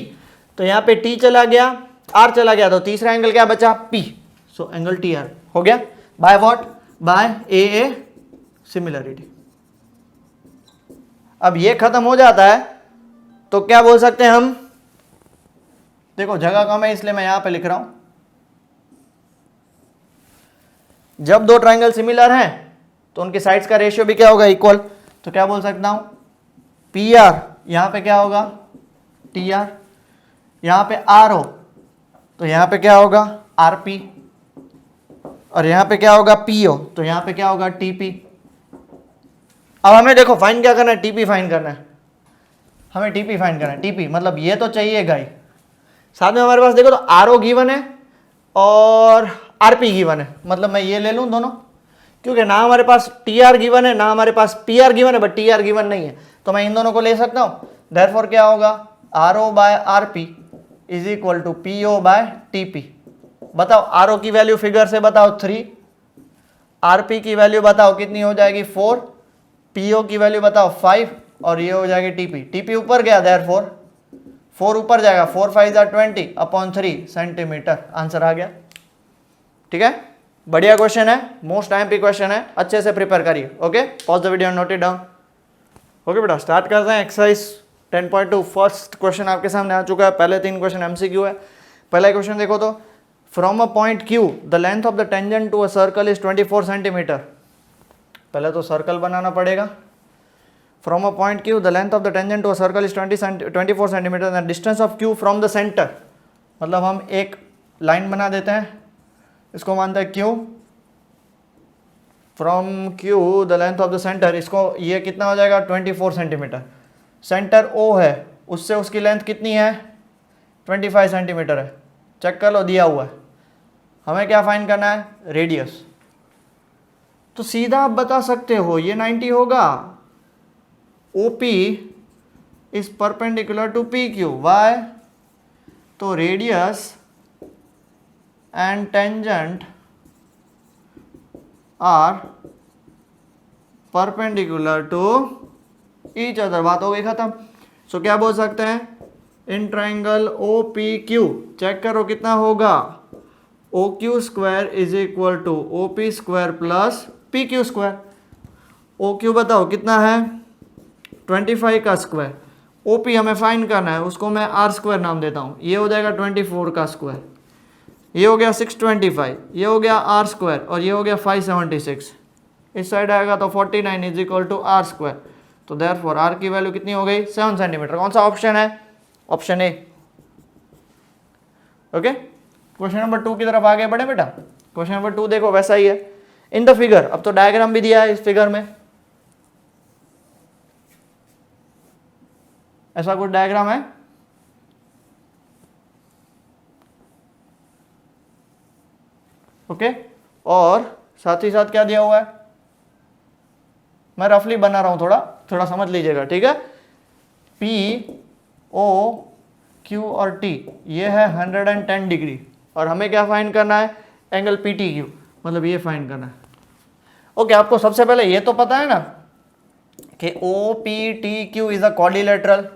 तो यहां पे T चला गया, R चला गया, तो तीसरा एंगल क्या बचा, P। सो एंगल TR हो गया, by what, by AA similarity. अब ये खत्म हो जाता है, तो क्या बोल सकते हैं हम, देखो जगह कम है इसलिए मैं यहां पे लिख रहा हूं, जब दो ट्राइंगल सिमिलर हैं तो उनके साइड्स का रेशियो भी क्या होगा, इक्वल। तो क्या बोल सकता हूं, PR यहां पे क्या होगा, TR, यहां पे R हो तो यहां पे क्या होगा, RP, और यहां पे क्या होगा, P हो तो यहां पे क्या होगा, TP। अब हमें देखो फाइन क्या करना है, TP फाइन करना है, हमें TP फाइन करना है। TP मतलब ये तो चाहिएगा ही, साथ में हमारे पास देखो तो RO गिवन है और RP गिवन है, मतलब मैं ये ले लूं दोनों, क्योंकि ना हमारे पास TR गिवन है ना हमारे पास PR गिवन है, बट TR गिवन नहीं है, तो मैं इन दोनों को ले सकता हूं। देयरफॉर क्या होगा, RO by RP is equal to PO by TP। बताओ RO की वैल्यू फिगर से बताओ 3, RP की वैल्यू बताओ कितनी हो जाएगी 4, PO की वैल्यू बताओ 5, और ये हो जाएगी TP। TP ऊपर गया, देयरफॉर 4 ऊपर जाएगा, 4 5 20 अपॉन 3 सेंटीमीटर, आंसर आ गया, ठीक है। बढ़िया क्वेश्चन है, मोस्ट टाइम क्वेश्चन है, अच्छे से प्रिपेयर करिए। Okay, pause the video and note it down. Okay बेटा, स्टार्ट करते हैं एक्सरसाइज 10.2। फर्स्ट क्वेश्चन आपके सामने आ चुका है, पहले 3 क्वेश्चन MCQ है। पहला क्वेश्चन देखो तो, from a point Q the length of the tangent to a circle is 24 centimetre. पहले तो सर्कल बनाना पड़ेगा। From a point Q the length of the tangent to a circle is 24 centimetre, the distance of Q from the centre, मतलब हम एक line बना देते हैं, इसको मानते हैं Q, from Q the length of the centre, इसको ये कितना हो जाएगा 24 सेंटीमीटर। सेंटर O है, उससे उसकी लेंथ कितनी है 25 सेंटीमीटर है, चेक कर लो, दिया हुआ है। हमें क्या फाइंड करना है, रेडियस। तो सीधा आप बता सकते हो ये 90 होगा, OP is perpendicular to PQ, why, तो radius and tangent are perpendicular to each other, बात हो गई खत्म। सो क्या बोल सकते हैं, इन ट्राइंगल OPQ, चेक करो कितना होगा, OQ square is equal to OP square plus PQ square. OQ बताओ कितना है 25 का स्क्वायर, OP हमें फाइंड करना है, उसको मैं R² नाम देता हूँ। ये हो जाएगा 24 का स्क्वायर, ये हो गया 625, ये हो गया R² और ये हो गया 576। इस साइड आएगा तो 49 इज इक्वल टू R²। तो देयरफॉर R की वैल्यू कितनी हो गई? 7 सेंटीमीटर। कौन सा ऑप्शन है? Option A. Okay, question number 2 की तरफ आगे बढ़े बेटा। क्वेश्चन नंबर 2 देखो वैसा ही है इन द फिगर। अब तो डायग्राम भी दिया है इस फिगर में, ऐसा कुछ डायग्राम है। ओके, और साथ ही साथ क्या दिया हुआ है, मैं रफली बना रहा हूं, थोड़ा समझ लीजिएगा, ठीक है। P, O, Q और T ये है 110 डिग्री, और हमें क्या फाइंड करना है? एंगल PTQ, मतलब ये फाइंड करना है। ओके, आपको सबसे पहले ये तो पता है ना कि OPTQ is a quadrilateral.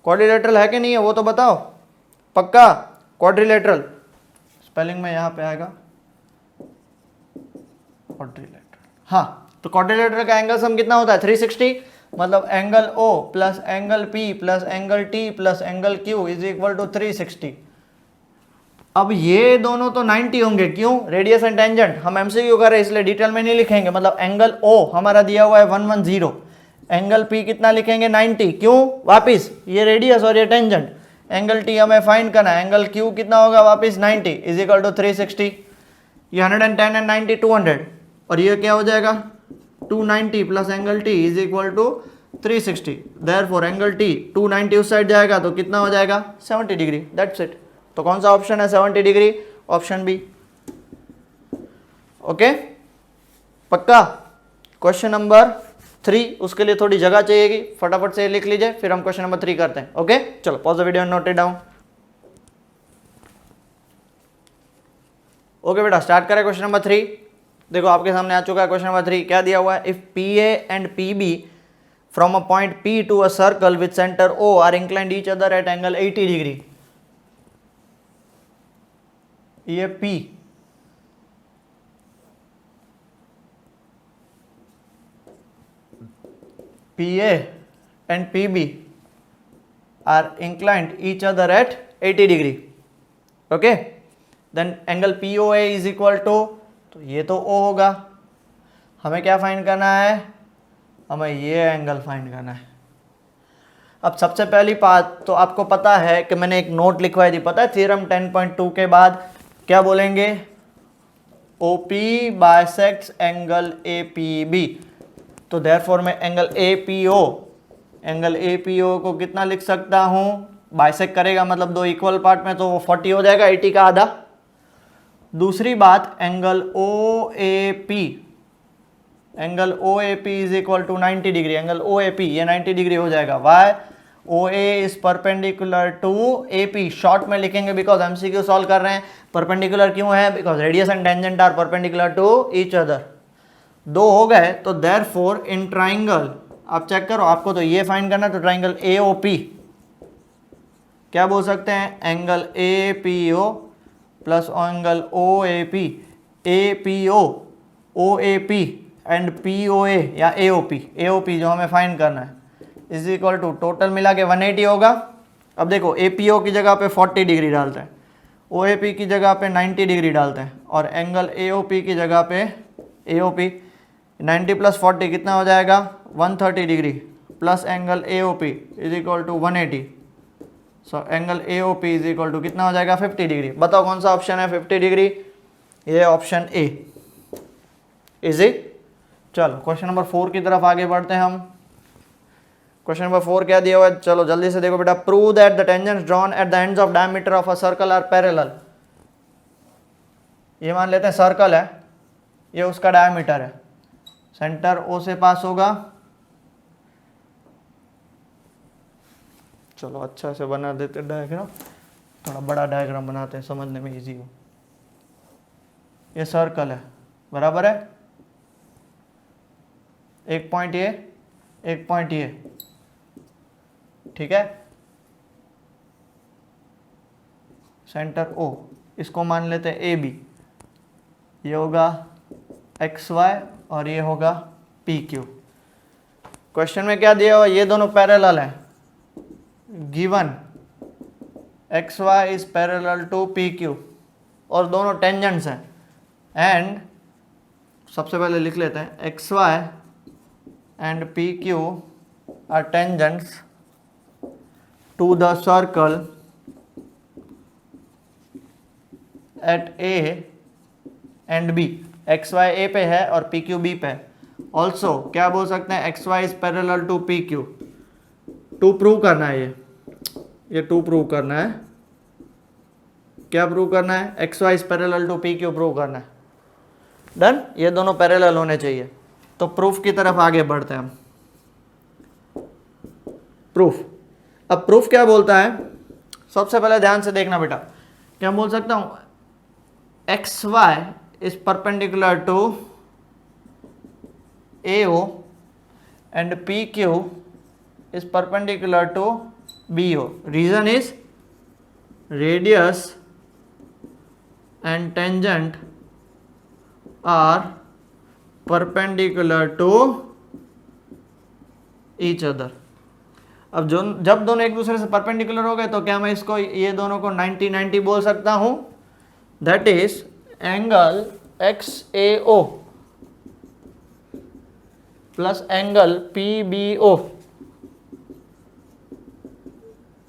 Quadrilateral है कि नहीं है वो तो बताओ, पक्का? क्वाड्रिलेटरल स्पेलिंग में यहाँ पे आएगा क्वाड्रिलेटरल। हाँ, तो क्वाड्रिलेटरल का एंगल सम कितना होता है? 360, मतलब angle O plus angle P plus angle T plus angle Q is equal to 360। अब ये दोनों तो 90 होंगे, क्यों? Radius and tangent. हम MCQ कर रहे हैं इसलिए डिटेल में नहीं लिखेंगे। मतलब एंगल O हमारा दिया हुआ है 110, एंगल P कितना लिखेंगे? 90, क्यों? वापिस ये रेडियस और ये टेंजेंट। एंगल T हमें फाइंड करना है, एंगल Q कितना होगा? वापिस 90 इज इक्वल टू 360। ये 110 एंड 90 200, और ये क्या हो जाएगा? 290 plus angle T is equal to 360। Therefore angle T 290 उस साइड जाएगा तो कितना हो जाएगा? 70 डिग्री। That's it. तो कौन सा ऑप्शन है 70 डिग्री? Option B. ओके, पक्का? क्वेश्चन नंबर 3, उसके लिए थोड़ी जगह चाहिएगी, फटाफट से लिख लीजिए, फिर हम क्वेश्चन नंबर 3 करते हैं। ओके, चलो pause the video and note it down. Okay बेटा, स्टार्ट करें क्वेश्चन नंबर 3। देखो आपके सामने आ चुका है क्वेश्चन नंबर 3। क्या दिया हुआ है? If PA and PB from a point P to a circle with centre O are inclined each other at angle 80 degree. ये P, PA and PB are inclined each other at 80 degree. Okay, then angle POA is equal to, तो ये तो O होगा। हमें क्या find करना है? हमें ये एंगल फाइंड करना है। अब सबसे पहली बात तो आपको पता है कि मैंने एक नोट लिखवाई थी, पता है थ्योरम 10.2 के बाद क्या बोलेंगे? OP bisects angle APB। तो देयरफॉर मैं एंगल APO को कितना लिख सकता हूं? बाइसेक्ट करेगा मतलब दो इक्वल पार्ट में, तो वो 40 हो जाएगा, 80 का आधा। दूसरी बात angle OAP is equal to 90 degree. Angle OAP ये 90 डिग्री हो जाएगा। Why? OA is perpendicular to AP। Short में लिखेंगे बिकॉज MCQ सॉल्व कर रहे हैं। परपेंडिकुलर क्यों है? Because radius and tangent are perpendicular to each other. दो हो गए, तो देयरफॉर इन ट्राइंगल, आप चेक करो, आपको तो ये फाइंड करना है, तो ट्राइंगल AOP क्या बोल सकते हैं? Angle APO plus angle OAP, APO, OAP and POA या AOP जो हमें फाइंड करना है इज इक्वल टू टोटल मिला के 180 होगा। अब देखो APO की जगह पे 40 डिग्री डालते हैं, OAP की जगह पे 90 डिग्री डालते हैं, और एंगल AOP की जगह पे AOP 90 प्लस 40 कितना हो जाएगा? 130 degree plus angle AOP is equal to 180। So angle AOP is equal to कितना हो जाएगा? 50 डिग्री। बताओ कौन सा ऑप्शन है 50 डिग्री? ये ऑप्शन ए। Is it? चलो क्वेश्चन नंबर 4 की तरफ आगे बढ़ते हैं हम। क्वेश्चन नंबर 4 क्या दिया हुआ है? चलो जल्दी से देखो बेटा। Prove that the tangents drawn at the ends of diameter of a circle are parallel. ये मान लेते हैं सर्कल है, ये उसका डायमीटर है, सेंटर O से पास होगा। चलो अच्छा से बना देते डायग्राम, थोड़ा बड़ा डायग्राम बनाते हैं समझने में इजी हो। ये सर्कल है, बराबर है, एक पॉइंट ये, एक पॉइंट ये, ठीक है। सेंटर O, इसको मान लेते हैं AB। ये होगा XY और ये होगा पी क्यू। क्वेश्चन में क्या दिया हुआ, ये दोनों पैरेलल हैं, given X Y is parallel to P Q और दोनों टेंजेंट्स हैं, एंड सबसे पहले लिख लेते हैं X Y and P Q are tangents to the circle at A and B. X Y A पे है और पी क्यू बी पे है। ऑल्सो क्या बोल सकते हैं, X Y is parallel to P Q. To prove करना है, ये टू प्रूव करना है। क्या प्रूव करना है, X Y is parallel to P Q prove करना है। डन, ये दोनों पैरेलल होने चाहिए। तो प्रूफ की तरफ आगे बढ़ते हैं हम। प्रूफ, अब प्रूफ क्या बोलता है, सबसे पहले ध्यान से देखना बेटा। क्या बोल सकता हूं, X Y is perpendicular to AO and PQ is perpendicular to BO. Reason is radius and tangent are perpendicular to each other. अब जब दोनों एक दूसरे से परपेंडिकुलर हो गए तो क्या मैं इसको, ये दोनों को 90-90 बोल सकता हूं। That is angle XAO plus angle PBO,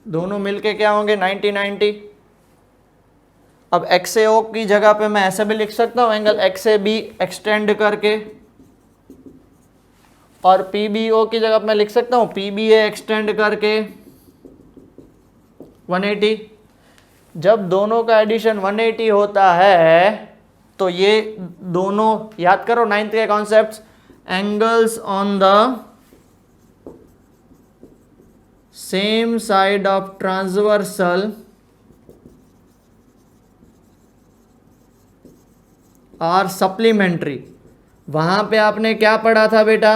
दोनों मिलके क्या होंगे 90-90। अब XAO की जगह पे मैं ऐसे भी लिख सकता हूं, एंगल XAB एक्सटेंड करके, और PBO की जगह पे मैं लिख सकता हूं PBA एक्सटेंड करके 180। जब दोनों का एडिशन 180 होता है तो ये दोनों, याद करो 9th के concepts, angles on the same side of transversal are supplementary। वहां पे आपने क्या पढ़ा था बेटा,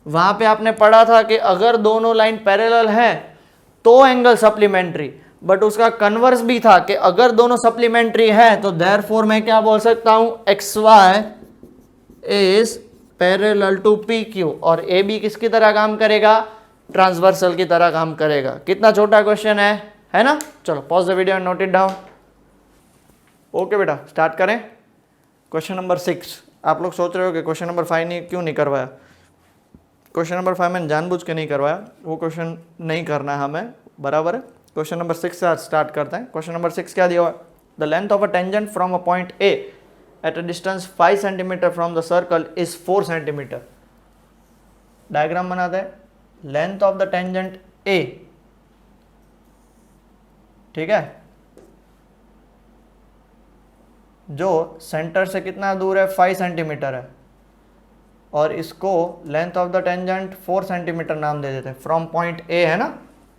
वहां पे आपने पढ़ा था कि अगर दोनों लाइन पैरेलल है तो एंगल सप्लीमेंट्री, बट उसका कन्वर्स भी था कि अगर दोनों सप्लीमेंट्री है तो देयरफॉर मैं क्या बोल सकता हूं, X Y is parallel to P Q, और ए बी किसकी तरह काम करेगा, ट्रांसवर्सल की तरह काम करेगा। कितना छोटा क्वेश्चन है ना। चलो pause the video and note it down. Okay बेटा, स्टार्ट करें। Question number 6। आप लोग सोच रहे हो कि क्वेश्चन नंबर 5 क्यों नहीं करवाया। क्वेश्चन नंबर 5 मैंने जानबूझ के नहीं करवाया, वो क्वेश्चन नहीं करना है हमें, बराबर है। क्वेश्चन नंबर 6 से स्टार्ट करते हैं। क्वेश्चन नंबर 6 क्या दिया हुआ है, the length of a tangent from a point A at a distance 5 centimeter from the circle is 4 centimeter। Diagram बनाते हैं, length of the tangent A, ठीक है, जो सेंटर से कितना दूर है 5 सेंटीमीटर है, और इसको length of the tangent 4 centimetre नाम दे देते हैं। फ्रॉम पॉइंट A है ना,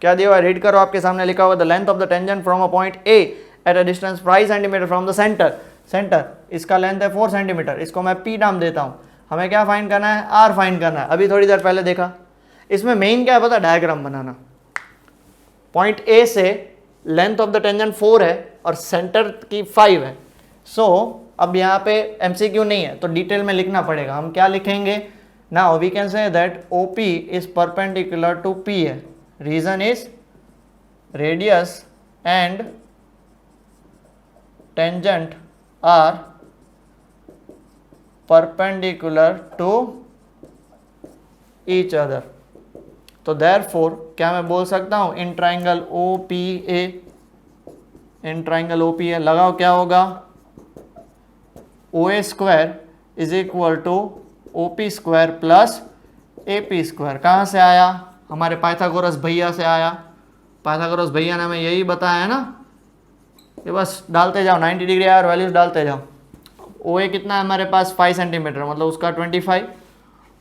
क्या दिया हुआ है, रीड करो, आपके सामने लिखा हुआ the length of the tangent from a point A at a distance 5 centimetre from the centre, इसका लेंथ है 4 सेंटीमीटर, इसको मैं P नाम देता हूं। हमें क्या फाइंड करना है, R फाइंड करना है। अभी थोड़ी देर पहले देखा, इसमें मेन क्या है पता, डायग्राम बनाना। पॉइंट A से लेंथ ऑफ द टेंजेंट 4 है और सेंटर की 5 है। सो अब यहाँ पे MCQ नहीं है तो डिटेल में लिखना पड़ेगा। हम क्या लिखेंगे, now we can say that OP is perpendicular to P है। Reason is radius and tangent are perpendicular to each other। तो therefore क्या मैं बोल सकता हूं, in triangle OPA, in triangle OPA लगाओ, क्या होगा, OA square is equal to OP square plus AP square. कहाँ से आया, हमारे पाइथागोरस भैया से आया। पाइथागोरस भैया ने हमें यही बताया है ना, ये बस डालते जाओ, 90 डिग्री आया और वैल्यूज डालते जाओ। OA कितना है हमारे पास 5 सेंटीमीटर, मतलब उसका 25।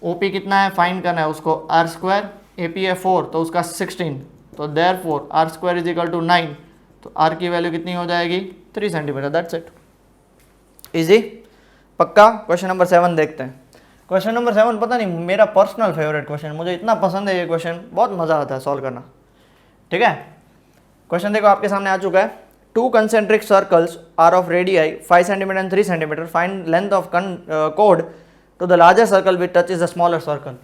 OP कितना है फाइंड करना है उसको, R स्क्वायर, AP है 4 तो उसका 16, तो therefore R square is equal to 9, तो R की वैल्यू कितनी हो जाएगी 3 सेंटीमीटर। दैट्स इट, इजी, पक्का। क्वेश्चन नंबर 7 देखते हैं। क्वेश्चन नंबर 7 पता नहीं मेरा पर्सनल फेवरेट क्वेश्चन, मुझे इतना पसंद है ये क्वेश्चन, बहुत मज़ा आता है सॉल्व करना, ठीक है। क्वेश्चन देखो आपके सामने आ चुका है। Two concentric circles are of radii 5 cm and 3 cm. Find length of chord to the larger circle which touches the smaller circle.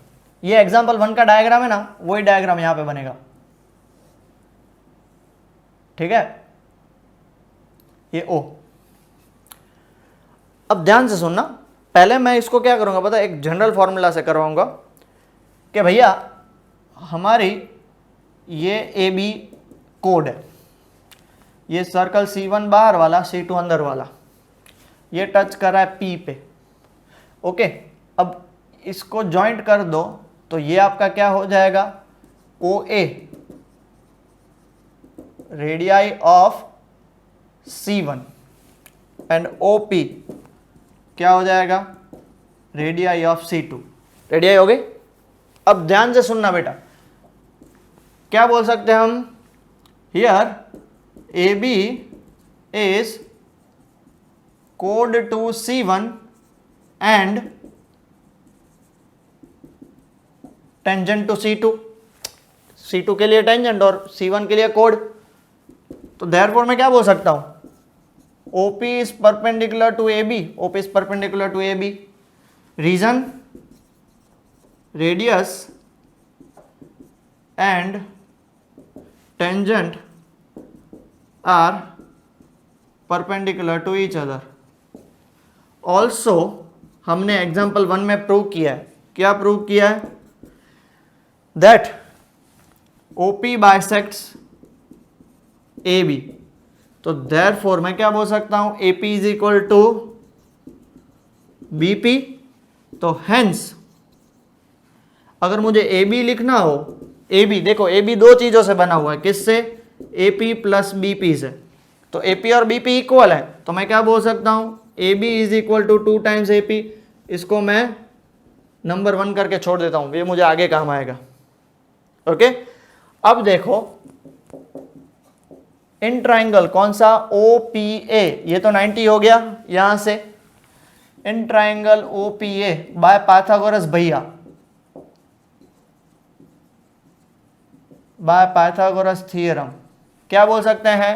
ये एग्जाम्पल 1 का डायग्राम है ना, वही डायग्राम यहां पे बनेगा, ठीक है, ये O। अब ध्यान से सुनना, पहले मैं इसको क्या करूंगा पता है, एक जनरल फॉर्मूला से करवाऊंगा कि भैया हमारी ये AB कोड है, ये सर्कल C1 बाहर वाला, C2 अंदर वाला, ये टच कर रहा है P पे, ओके। अब इसको ज्वाइंट कर दो तो ये आपका क्या हो जाएगा, OA radii of C1 and OP क्या हो जाएगा, रेडियाई ऑफ C2। रेडियाई हो गई। अब ध्यान से सुनना बेटा, क्या बोल सकते हैं हम, हियर AB इज कोड to C1 and tangent to C2, C2 के लिए टेंजेंट और C1 के लिए कोड। तो देयरफॉर मैं क्या बोल सकता हूं, OP is perpendicular to AB, OP is perpendicular to AB, reason radius and tangent are perpendicular to each other. Also हमने एग्जाम्पल 1 में प्रूव किया है, क्या प्रूव किया है, that OP bisects AB, तो देयरफॉर मैं क्या बोल सकता हूं, AP is equal to BP। तो हेंस अगर मुझे AB लिखना हो, AB देखो AB दो चीजों से बना हुआ है, किससे, AP प्लस BP से, तो AP और BP इक्वल है, तो मैं क्या बोल सकता हूं, AB is equal to 2 times AP। इसको मैं नंबर 1 करके छोड़ देता हूं, ये मुझे आगे काम आएगा, ओके। अब देखो इन ट्राइंगल कौन सा, OPA, ये तो 90 हो गया यहां से, in triangle OPA by Pythagoras भैया, बाय पाइथागोरस थ्योरम, क्या बोल सकते हैं,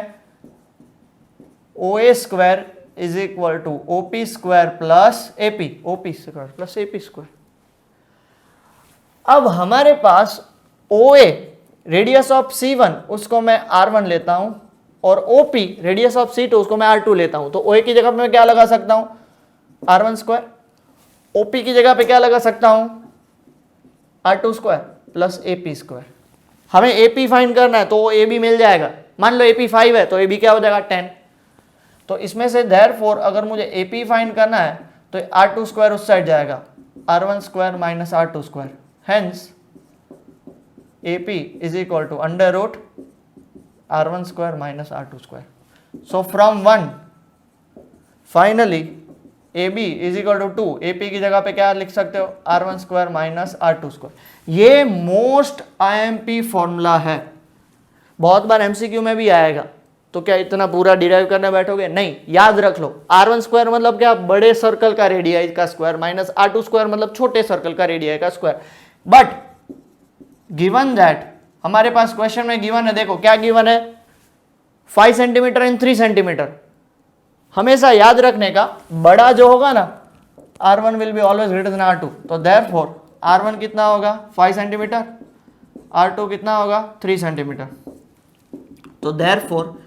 OA square is equal to OP square plus AP, OP square plus AP square. अब हमारे पास OA रेडियस ऑफ C1 उसको मैं R1 लेता हूं, और OP रेडियस ऑफ C2 उसको मैं R2 लेता हूं, तो OA की जगह पे मैं क्या लगा सकता हूं, R1 स्क्वायर, OP की जगह पे क्या लगा सकता हूं, R2 square plus AP square. हमें AP फाइंड करना है तो AB मिल जाएगा, मान लो AP 5 है तो AB क्या हो जाएगा 10। तो इसमें से देयरफॉर अगर मुझे AP फाइंड करना है तो R2 स्क्वायर उस साइड जाएगा, R1 square minus R2 square, hence AP is equal to under root R1 square minus R2 square. So from 1 finally AB is equal to 2, AP की जगह पे क्या लिख सकते हो, R1 square minus R2 square। ये most IMP formula है, बहुत बार MCQ में भी आएगा, तो क्या इतना पूरा डिराइव करने बैठोगे, नहीं, याद रख लो R1 स्क्वायर मतलब क्या, बड़े सर्कल का रेडियाई का स्क्वायर, माइनस R2 स्क्वायर मतलब छोटे सर्कल का रेडियाई का स्क्वायर। बट गिवन दैट हमारे पास क्वेश्चन में गिवन है, देखो क्या गिवन है, 5 सेंटीमीटर एंड 3 सेंटीमीटर। हमेशा याद रखने का, बड़ा जो होगा ना R1 will be always greater than R2, तो देयरफॉर R1 कितना होगा 5 सेंटीमीटर, R2 कितना होगा 3 सेंटीमीटर। तो therefore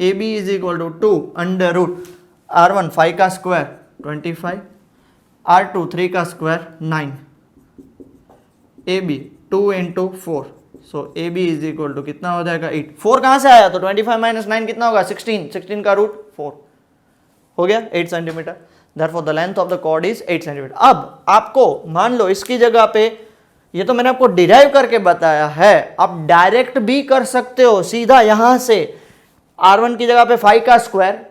AB is equal to 2 under root R1 5 का स्क्वायर 25, R2 3 का square 9, AB 2 into 4, so AB is equal to कितना हो जाएगा 8। 4 कहां से आया, तो 25 माइनस 9 कितना होगा 16, 16 का रूट 4 हो गया 8 centimetre. Therefore the length of the chord is 8 centimetre. अब आपको मान लो इसकी जगह पे, ये तो मैंने आपको डिराइव करके बताया है, आप डायरेक्ट भी कर सकते हो सीधा यहां से, R1 की जगह पे 5 का square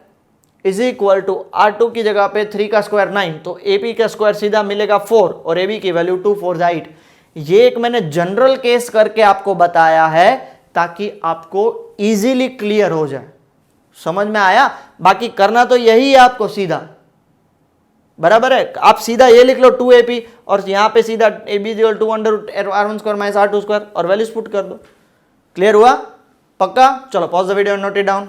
is equal to R2 की जगह पे 3 का स्क्वायर 9, तो AP का स्क्वायर सीधा मिलेगा 4 और AB की वैल्यू 2 4 8। ये एक मैंने जनरल केस करके आपको बताया है ताकि आपको इजीली क्लियर हो जाए, समझ में आया। बाकी करना तो यही है आपको सीधा, बराबर है। आप सीधा ये लिख लो 2AP और यहां पे सीधा AB 2 under R1 square minus R2 square और वैल्यूज पुट कर दो। क्लियर हुआ, पक्का। चलो pause the video and note it down.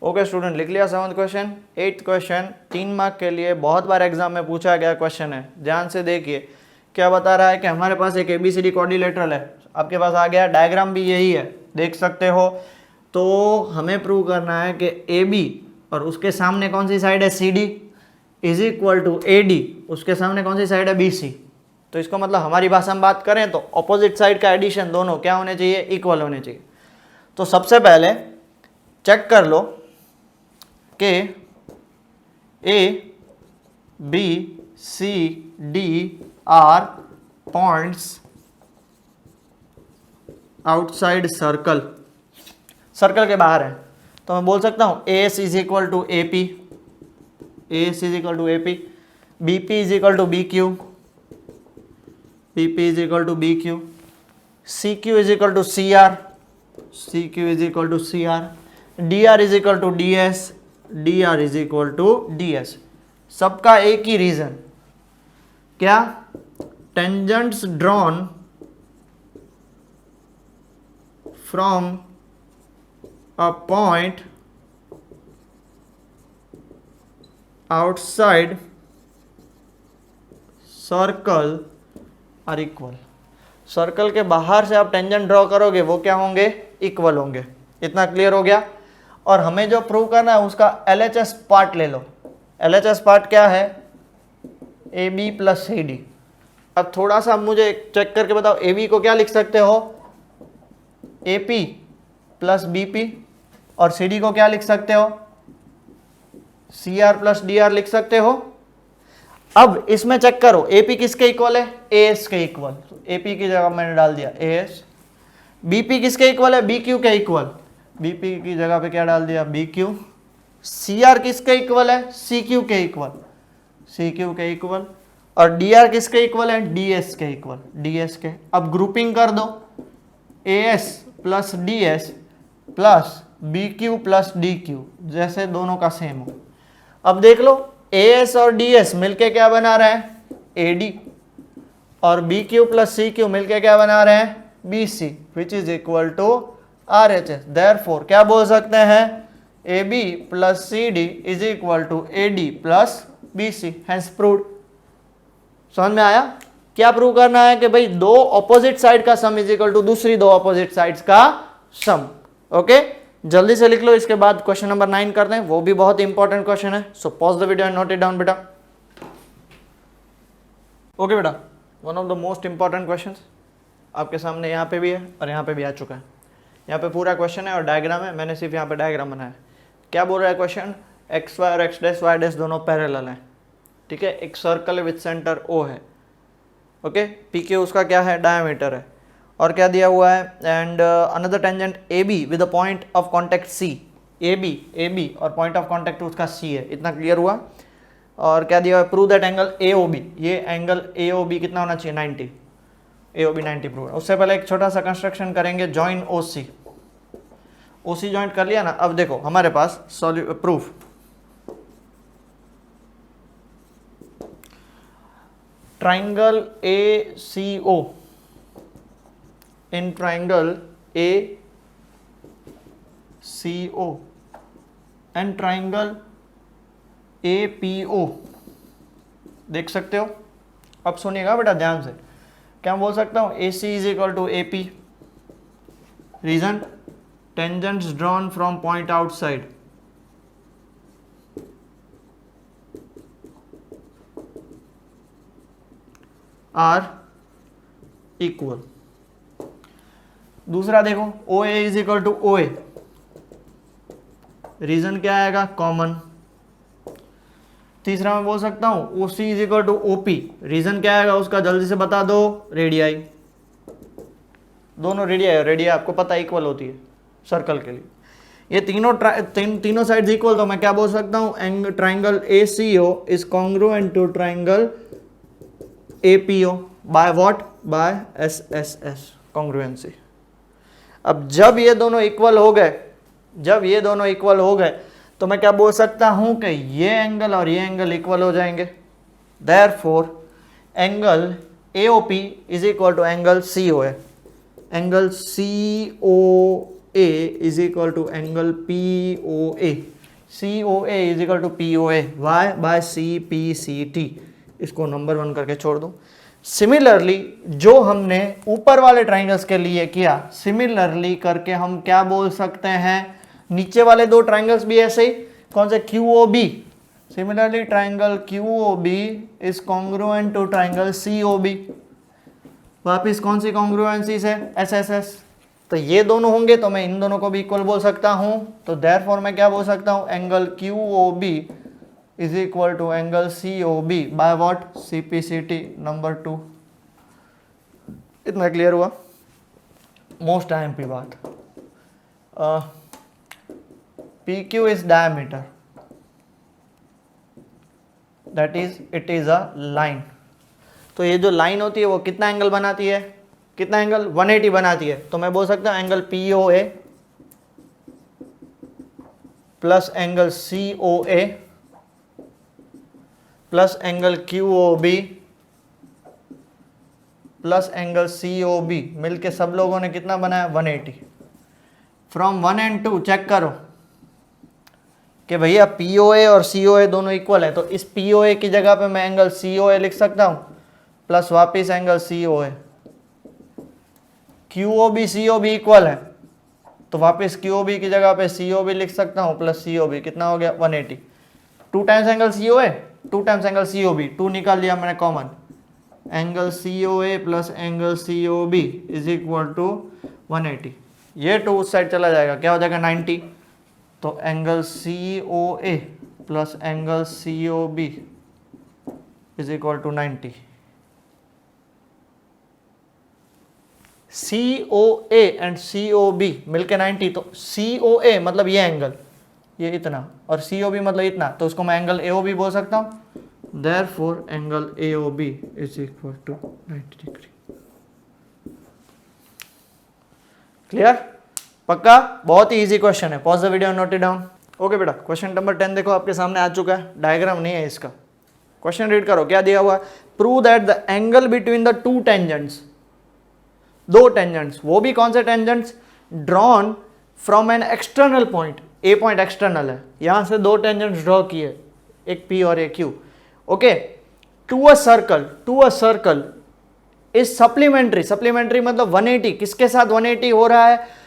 Okay student, लिख लिया 7th question. 8th question 3 mark के लिए बहुत बार एग्जाम में पूछा गया क्वेश्चन है, ध्यान से देखिए। क्या बता रहा है कि हमारे पास एक ABCD क्वाड्रिलेटरल है, आपके पास आ गया, डायग्राम भी यही है, देख सकते हो। तो हमें प्रूव करना है कि AB और उसके सामने कौन सी साइड है CD is equal to AD, उसके सामने कौन सी साइड है BC। तो इसको मतलब हमारी भाषा में बात करें तो ऑपोजिट साइड का एडिशन दोनों क्या होने चाहिए, इक्वल होने चाहिए। तो सबसे पहले चेक कर लो कि ABCD are points outside circle, circle के बाहर है। तो मैं बोल सकता हूं AS is equal to AP, AS is equal to AP, BP is equal to BQ, BP is equal to BQ, CQ is equal to CR, CQ is equal to CR, DR is equal to DS, DR is equal to DS। सबका एक ही reason, क्या, tangents drawn from a point outside circle are equal. Circle के बाहर से आप tangent draw करोगे वो क्या होंगे, इक्वल होंगे। इतना क्लियर हो गया। और हमें जो प्रूव करना है उसका LHS पार्ट ले लो। LHS पार्ट क्या है, AB प्लस CD। अब थोड़ा सा मुझे चेक करके बताओ, AB को क्या लिख सकते हो, AP प्लस BP, और CD को क्या लिख सकते हो, CR प्लस DR लिख सकते हो। अब इसमें चेक करो AP किसके इक्वल है, AS के इक्वल। तो AP की जगह मैंने डाल दिया AS। BP किसके इक्वल है, BQ के इक्वल, BP की जगह पे क्या डाल दिया, BQ। CR किसके इक्वल है, CQ के इक्वल, CQ के इक्वल। और DR किसके इक्वल है, DS के इक्वल, DS के। अब ग्रुपिंग कर दो, AS plus DS plus BQ plus DQ, जैसे दोनों का सेम हो। अब देख लो AS और DS मिलके क्या बना रहे हैं, AD, और BQ प्लस CQ मिलके क्या बना रहे हैं, BC, which is equal to RHS। Therefore क्या बोल सकते हैं, AB plus CD is equal to AD plus BC, hence proved. समझ में आया। क्या प्रूव करना है कि भाई दो ऑपोजिट साइड का सम इज इक्वल टू दूसरी दो ऑपोजिट साइड्स का सम। ओके, जल्दी से लिख लो, इसके बाद क्वेश्चन नंबर 9 करते हैं, वो भी बहुत इंपॉर्टेंट क्वेश्चन है। सो pause the video and note it down बेटा। ओके बेटा, one of the most important questions आपके सामने यहाँ पे भी है और यहाँ पे भी आ चुका है। यहाँ पे पूरा क्वेश्चन है और डायग्राम है, मैंने सिर्फ यहाँ पे डायग्राम बनाया है। क्या बोल रहा है क्वेश्चन, एक्स वाई और एक्स डैश वाई डैश दोनों पैरेलल हैं, ठीक है। एक सर्कल विथ सेंटर O है, ओके। पी के उसका क्या है, डायमीटर है। और क्या दिया हुआ है, and another tangent AB with a point of contact C, AB और पॉइंट ऑफ कॉन्टेक्ट उसका C है। इतना क्लियर हुआ। और क्या दिया हुआ है, प्रूव दैट एंगल AOB, ये एंगल AOB कितना होना चाहिए, 90, AOB 90 प्रूव है। उससे पहले एक छोटा सा कंस्ट्रक्शन करेंगे, जॉइन OC जॉइंट कर लिया ना। अब देखो हमारे पास proof, triangle ACO, in triangle ACO and triangle APO, देख सकते हो। अब सुनिएगा बेटा ध्यान से, क्या बोल सकता हूं, AC is equal to AP, reason tangents drawn from point outside are equal. दूसरा देखो, OA is equal to OA, reason क्या आएगा, कॉमन। तीसरा मैं बोल सकता हूं OC is equal to OP, reason क्या आएगा उसका, जल्दी से बता दो, रेडियाई। दोनों रेडियाई आपको पता इक्वल होती है सर्कल के लिए। ये तीनों साइड्स इक्वल, तो मैं क्या बोल सकता हूं, triangle ACO is congruent to triangle APO by what, by SSS, congruency. अब जब ये दोनों इक्वल हो गए, तो मैं क्या बोल सकता हूं कि ये एंगल और ये एंगल इक्वल हो जाएंगे। Therefore angle AOP is equal to angle COA, angle COA A is equal to angle P O A, C O A is equal to P O A, why by C P C T, इसको number 1 करके छोड़ दो। Similarly जो हमने ऊपर वाले triangles के लिए किया, सिमिलरली करके हम क्या बोल सकते हैं, नीचे वाले 2 ट्राइंगल्स भी ऐसे ही, कौन से, Q O B, similarly triangle Q O B is congruent to triangle C O B, वापिस कौन सी कॉन्ग्रुएंसी से, एस एस एस, तो ये दोनों होंगे तो मैं इन दोनों को भी इक्वल बोल सकता हूं, तो देयरफॉर मैं क्या बोल सकता हूं, angle Q O B is equal to angle C O B by what, C P C T, number 2। इतना क्लियर हुआ? मोस्ट आईएमपी बात, P Q is diameter, that is it is a line. तो ये जो line होती है वो कितना एंगल बनाती है, कितना एंगल, 180 बनाती है, तो मैं बोल सकता हूं angle P O A plus angle C O A plus angle Q O B plus angle C O B मिलके सब लोगों ने कितना बनाया, 180। फ्रॉम 1 and 2 चेक करो कि भैया पी ओ ए और सी ओ ए दोनों इक्वल है, तो इस पी ओ ए की जगह पे मैं एंगल सी ओ ए लिख सकता हूं प्लस वापिस angle C O A, Q O B C O B equal है तो वापिस क्यू ओ बी की जगह पे सी ओ बी लिख सकता हूं प्लस सी ओ बी, कितना हो गया, 180। 2 times angle C O A, 2 times angle C O B, 2 निकाल लिया मैंने common, angle C O A plus angle C O B is equal to 180। ये 2 उस साइड चला जाएगा, क्या हो जाएगा, 90। तो angle C O A plus angle C O B is equal to 90। C O A and C O B मिलके 90, तो सी ओ ए मतलब ये एंगल, ये इतना, और सी ओ बी मतलब इतना, तो उसको मैं एंगल ए ओ बी बोल सकता हूं। Therefore angle A O B is equal to 90 degree. Clear? पक्का? बहुत ही इजी क्वेश्चन है। Pause the video, note it down. Okay बेटा, क्वेश्चन नंबर 10 देखो आपके सामने आ चुका है, डायग्राम नहीं है इसका। क्वेश्चन रीड करो, क्या दिया हुआ है, prove that the angle between the 2 tangents, 2 tangents, वो भी कौन से tangents, drawn from an external point, A point external है, यहां से 2 टेंजेंट्स ड्रॉ किए, एक पी और एक Q, okay, to a circle is supplementary, supplementary मतलब 180, किसके साथ 180 हो रहा है,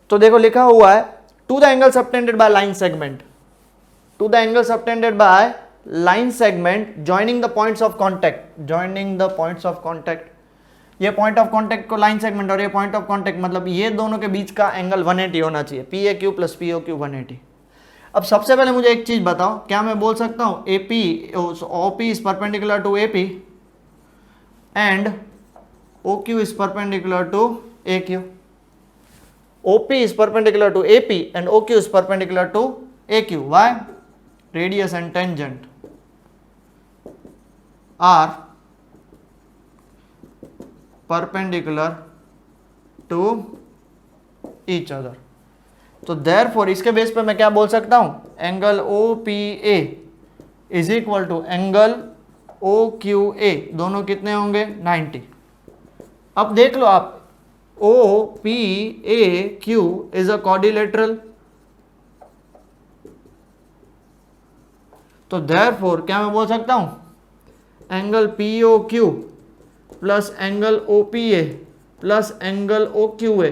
तो देखो लिखा हुआ है to the angle subtended by line segment, to the angle subtended by line segment joining the points of contact, joining the points of contact, ये पॉइंट ऑफ कॉन्टैक्ट को लाइन सेगमेंट और ये पॉइंट ऑफ कॉन्टैक्ट मतलब ये दोनों के बीच का angle 180 होना चाहिए, P A Q plus P O Q 180। अब सबसे पहले मुझे एक चीज बताओ, क्या मैं बोल सकता हूं A P O P is perpendicular to A P and O Q is perpendicular to A Q, OP is perpendicular to AP and OQ is perpendicular to AQ. Why? Radius and tangent are perpendicular to each other. तो therefore इसके base पे मैं क्या बोल सकता हूं, angle OPA is equal to angle OQA, दोनों कितने होंगे, 90। अब देख लो आप, OPAQ is a quadrilateral, तो therefore क्या मैं बोल सकता हूं angle POQ plus angle OPA plus angle OQA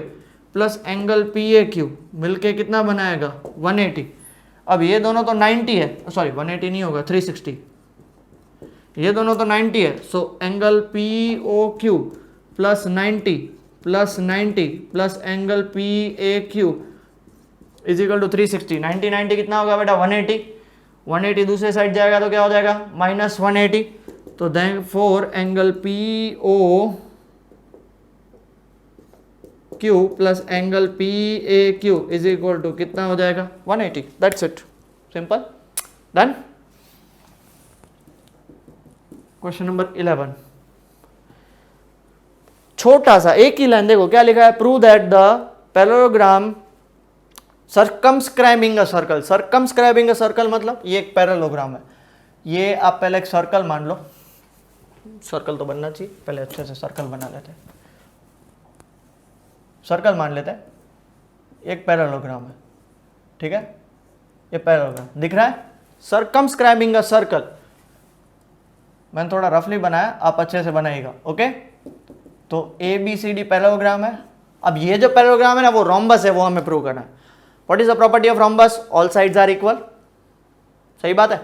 plus angle PAQ मिलके कितना बनाएगा, 180। अब ये दोनों तो 90 है, सॉरी 180 नहीं होगा, 360, ये दोनों तो 90 है, so angle POQ plus 90 plus 90 plus angle P A Q is equal to 360। 90 90 कितना होगा बेटा, 180, 180 दूसरे साइड जाएगा तो क्या हो जाएगा, माइनस 180। तो therefore angle P O Q plus angle P A Q is equal to कितना हो जाएगा, 180। That's it, simple, done. Question number 11, छोटा सा एक ही लाइन, देखो क्या लिखा है, prove that the parallelogram circumscribing a circle, circumscribing a circle मतलब ये एक पैरेललोग्राम है, ये आप पहले एक सर्कल मान लो, सर्कल तो बनना चाहिए, पहले अच्छे से सर्कल बना लेते हैं, सर्कल मान लेते हैं, एक पैरेललोग्राम है, ठीक है, ये पैरेललोग्राम दिख रहा है। सर्कमस्क्राइबिंग अ सर्कल, मैंने थोड़ा रफली बनाया, आप अच्छे से बनाइएगा, ओके। तो A B C D parallelogram है। अब ये जो पैरेललोग्राम है ना वो रोम्बस है, वो हमें प्रूव करना है। What is the property of rhombus? All sides are equal, सही बात है।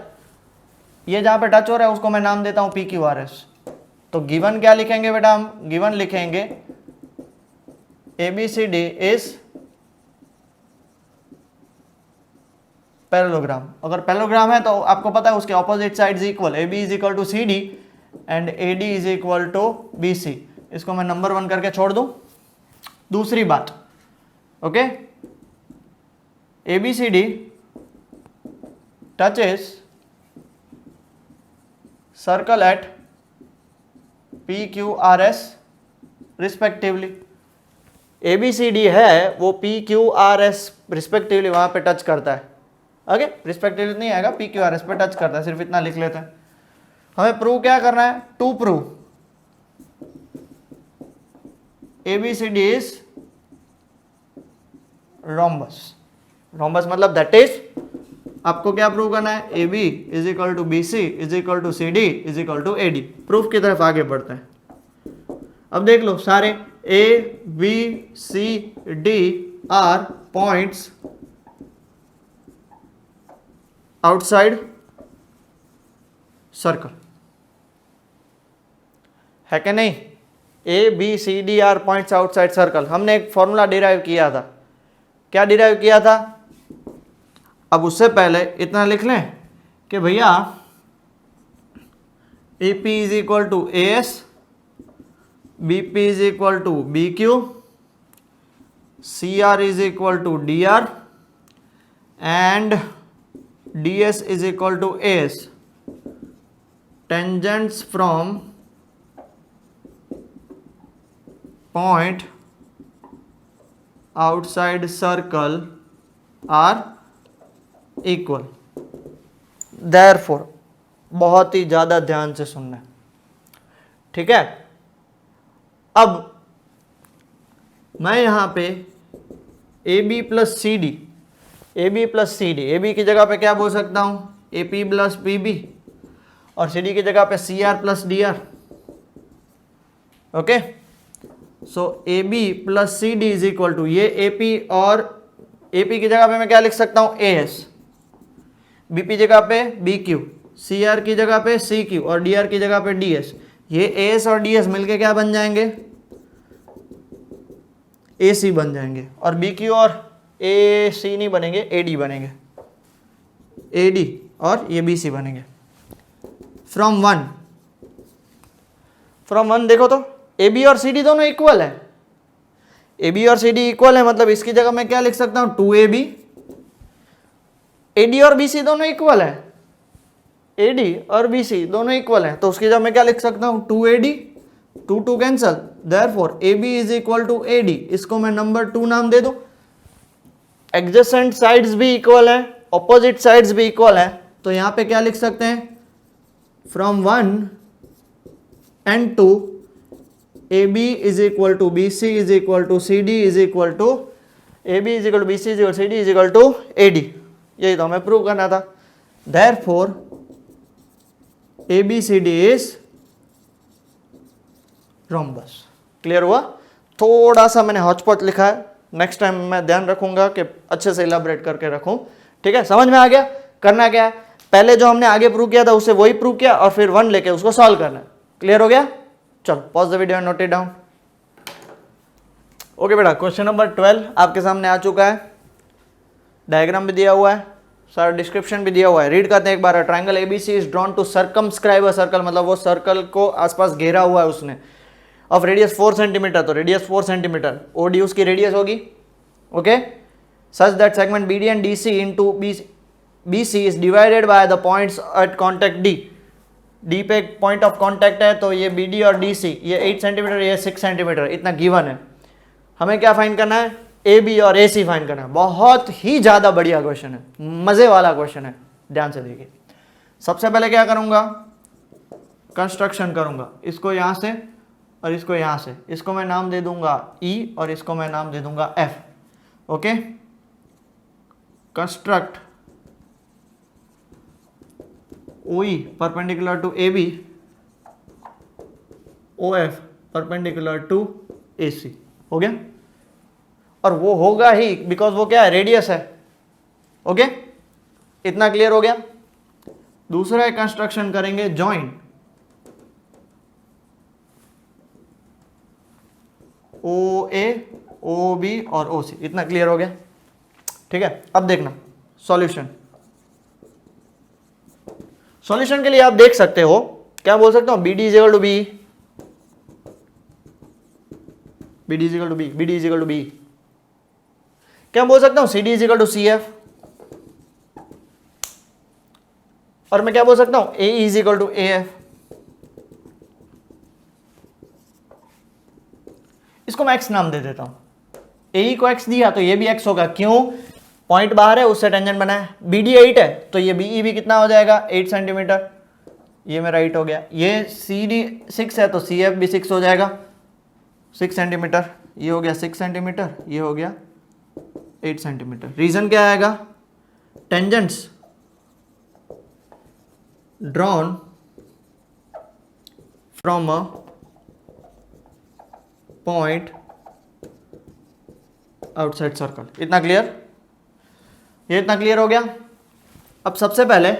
ये जहां पे टच हो रहा है उसको मैं नाम देता हूं पी क्यू आर एस। तो गिवन क्या लिखेंगे बेटा हम? गिवन लिखेंगे A B C D is parallelogram. अगर पैरेललोग्राम है तो आपको पता है उसके opposite sides equal, A B is equal to C D and A D is equal to B C. इसको मैं नंबर 1 करके छोड़ दूं। दूसरी बात, okay, A B C D touches circle at P Q R S respectively. A B C D है वो P Q R S respectively वहां पे टच करता है, ओके, रिस्पेक्टिवली नहीं आएगा, पी क्यू आर एस पे टच करता है, सिर्फ इतना लिख लेते हैं। हमें प्रूव क्या करना है? To prove A B C D is rhombus. Rhombus मतलब दैट इज, आपको क्या प्रूव करना है? A B is equal to B C is equal to C D is equal to A D. Proof की तरफ आगे बढ़ते हैं। अब देख लो, सारे A B C D are points outside circle, है कि नहीं? A B C D are points outside circle. हमने एक फॉर्मूला डिराइव किया था, क्या डिराइव किया था? अब उससे पहले इतना लिख लें कि भैया A P is equal to A S, B P is equal to B Q, C R is equal to D R and D S is equal to A S. Tangents from point outside circle are equal। therefore बहुत ही ज्यादा ध्यान से सुनना है, ठीक है। अब मैं यहां पे A B plus C D, A B plus C D, A B की जगह पे क्या बोल सकता हूं? A P plus P B, और सी डी की जगह पे C R plus D R, okay. So A B plus C D is equal to, ये ए पी, और ए पी की जगह पे मैं क्या लिख सकता हूं? ए एस, बी पी जगह पे बी क्यू, सी आर की जगह पे सी क्यू, और डी आर की जगह पे डी एस। ये ए एस और डी एस मिलके क्या बन जाएंगे? ए सी बन जाएंगे। और बी क्यू और ए सी नहीं बनेंगे, ए डी बनेंगे, ए डी और ये बी सी बनेंगे। फ्रॉम वन देखो तो ए बी और सी डी दोनों इक्वल है। ए बी और सी डी इक्वल है मतलब इसकी जगह मैं क्या लिख सकता हूं? 2ab। ए डी और बी सी दोनों इक्वल है, ए डी और बी सी दोनों इक्वल है, तो उसकी जगह मैं क्या लिख सकता हूं? 2ad, 2 cancel, therefore A B is equal to A D. इसको मैं नंबर 2 नाम दे दूं। एडजेसेंट साइड्स भी इक्वल है, ऑपोजिट साइड्स भी इक्वल है, तो यहां पे क्या लिख सकते हैं? From 1 and 2 AB is equal to BC is equal to CD is equal to AB is equal to BC is equal to CD is equal to AD। यही तो हमें प्रूव करना था। Therefore ABCD is rhombus। Clear हुआ? थोड़ा सा मैंने hotchpotch लिखा है, नेक्स्ट टाइम मैं ध्यान रखूंगा कि अच्छे से इलाबरेट करके रखूं, ठीक है। समझ में आ गया? करना क्या है, पहले जो हमने आगे प्रूव किया था उसे वही प्रूव किया और फिर 1 लेके उसको सॉल्व करना है। क्लियर हो गया? चलो pause the video and note it down. Okay बेटा, क्वेश्चन नंबर 12 आपके सामने आ चुका है, डायग्राम भी दिया हुआ है, सारा डिस्क्रिप्शन भी दिया हुआ है। रीड करते हैं एक बार। Triangle ABC is drawn to circumscribe a circle, मतलब वो सर्कल को आसपास घेरा हुआ है उसने, ऑफ रेडियस 4 सेंटीमीटर, तो रेडियस 4 सेंटीमीटर, ओडी उसकी रेडियस होगी, okay. Such that segment BD and DC into BC is divided by the points at contact D. D पे पॉइंट ऑफ कॉन्टैक्ट है, तो ये बी डी और डी सी, ये 8 centimetre, ये 6 सेंटीमीटर, इतना गिवन है। हमें क्या फाइंड करना है? ए बी और ए सी फाइंड करना है। बहुत ही ज़्यादा बढ़िया क्वेश्चन है, मज़े वाला क्वेश्चन है, ध्यान से देखिए। सबसे पहले क्या करूँगा? कंस्ट्रक्शन करूँगा, इसको यहाँ से और इसको यहाँ से। इसको मैं नाम दे दूँगा ई और इसको मैं नाम दे दूँगा F. Okay, construct OE perpendicular to AB, OF perpendicular to AC। हो गया? और वो होगा ही बिकॉज वो क्या है, रेडियस है। ओके, इतना क्लियर हो गया। दूसरा कंस्ट्रक्शन करेंगे जॉइंट OA, OB और OC। इतना क्लियर हो गया, ठीक है। अब देखना सॉल्यूशन। सॉल्यूशन के लिए आप देख सकते हो, क्या बोल सकता हूं, BD is equal to B, BD is equal to B, BD is equal to B. क्या बोल सकता हूं, CD is equal to CF, और मैं क्या बोल सकता हूं, AE is equal to AF। इसको मैं x नाम दे देता हूं। AE को x दिया तो ये भी x होगा, क्यों, पॉइंट बाहर है उससे टेंजेंट बना है। BD 8 है तो ये BE भी कितना हो जाएगा, 8 सेंटीमीटर। ये मेरा 8 हो गया। ये CD 6 है तो CF भी 6 हो जाएगा, 6 सेंटीमीटर। ये हो गया 6 सेंटीमीटर, ये हो गया 8 सेंटीमीटर। रीजन क्या आएगा, tangents drawn from a point outside circle. इतना क्लियर, ये इतना क्लियर हो गया। अब सबसे पहले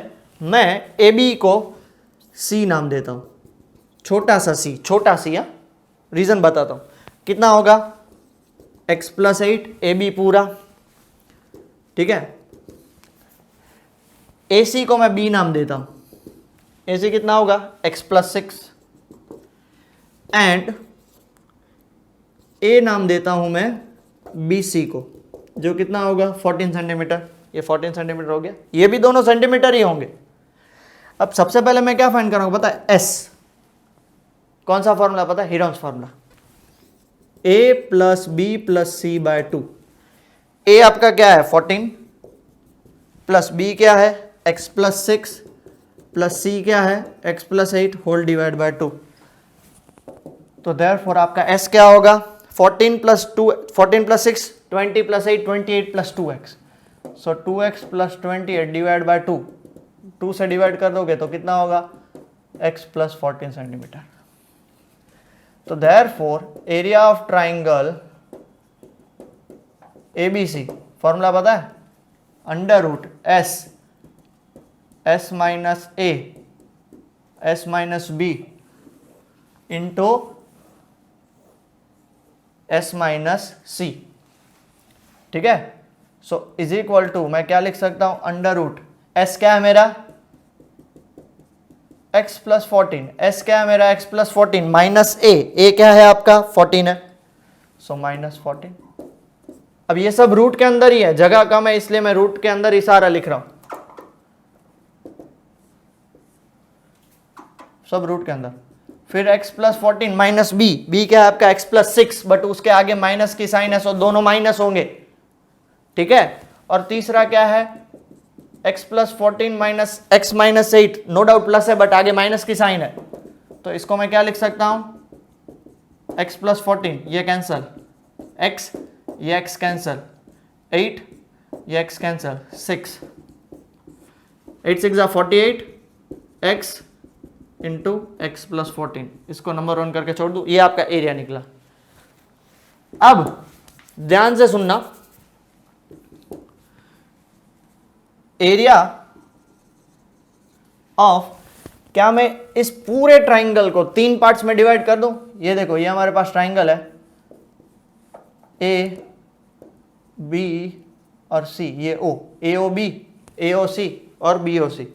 मैं AB को C नाम देता हूं, छोटा सा C, छोटा सी। रीजन बताता हूं, कितना होगा, x प्लस 8 AB पूरा, ठीक है। AC को मैं B नाम देता हूं, AC कितना होगा, x प्लस 6, एंड A नाम देता हूं मैं BC को, जो कितना होगा 14 सेंटीमीटर। ये 14 सेंटीमीटर हो गया, ये भी दोनों सेंटीमीटर ही होंगे। अब सबसे पहले मैं क्या फाइंड करूंगा पता है, S। कौन सा फॉर्मूला पता है, Heron's formula, A plus B plus C by 2। A आपका क्या है 14, प्लस B क्या है x प्लस 6, प्लस C क्या है x plus 8 whole divide by 2। तो देयरफॉर आपका S क्या होगा, 14 plus 6 20 plus 8 28 plus 2x। So 2x plus 28 divide by 2, 2 से डिवाइड कर दोगे तो कितना होगा, x प्लस 14 सेंटीमीटर। तो therefore area of triangle ABC, formula पता है, under root S minus A S minus B into S minus C, ठीक है। सो इज इक्वल टू, मैं क्या लिख सकता हूं, अंडर रूट S क्या है मेरा, x प्लस 14, S क्या है मेरा x प्लस 14 माइनस A क्या है आपका 14 है, सो माइनस 14। अब ये सब रूट के अंदर ही है, जगह कम है इसलिए मैं रूट के अंदर ही सारा लिख रहा हूं, सब रूट के अंदर। फिर x प्लस 14 माइनस B क्या है आपका x प्लस 6, बट उसके आगे माइनस की साइन है, सो दोनों माइनस होंगे, ठीक है। और तीसरा क्या है, x plus 14 minus x minus 8, no doubt plus है बट आगे माइनस की साइन है, तो इसको मैं क्या लिख सकता हूं, x प्लस 14, ये कैंसल, x ये x कैंसल, 8 ये x cancel, 6 8 6 48 x into x plus 14। इसको नंबर 1 करके छोड़ दूं, ये आपका एरिया निकला। अब ध्यान से सुनना, एरिया ऑफ, क्या मैं इस पूरे ट्राइंगल को 3 पार्ट्स में डिवाइड कर दूं, ये देखो ये हमारे पास ट्राइंगल है A B और C, ये O, AOB AOC और BOC,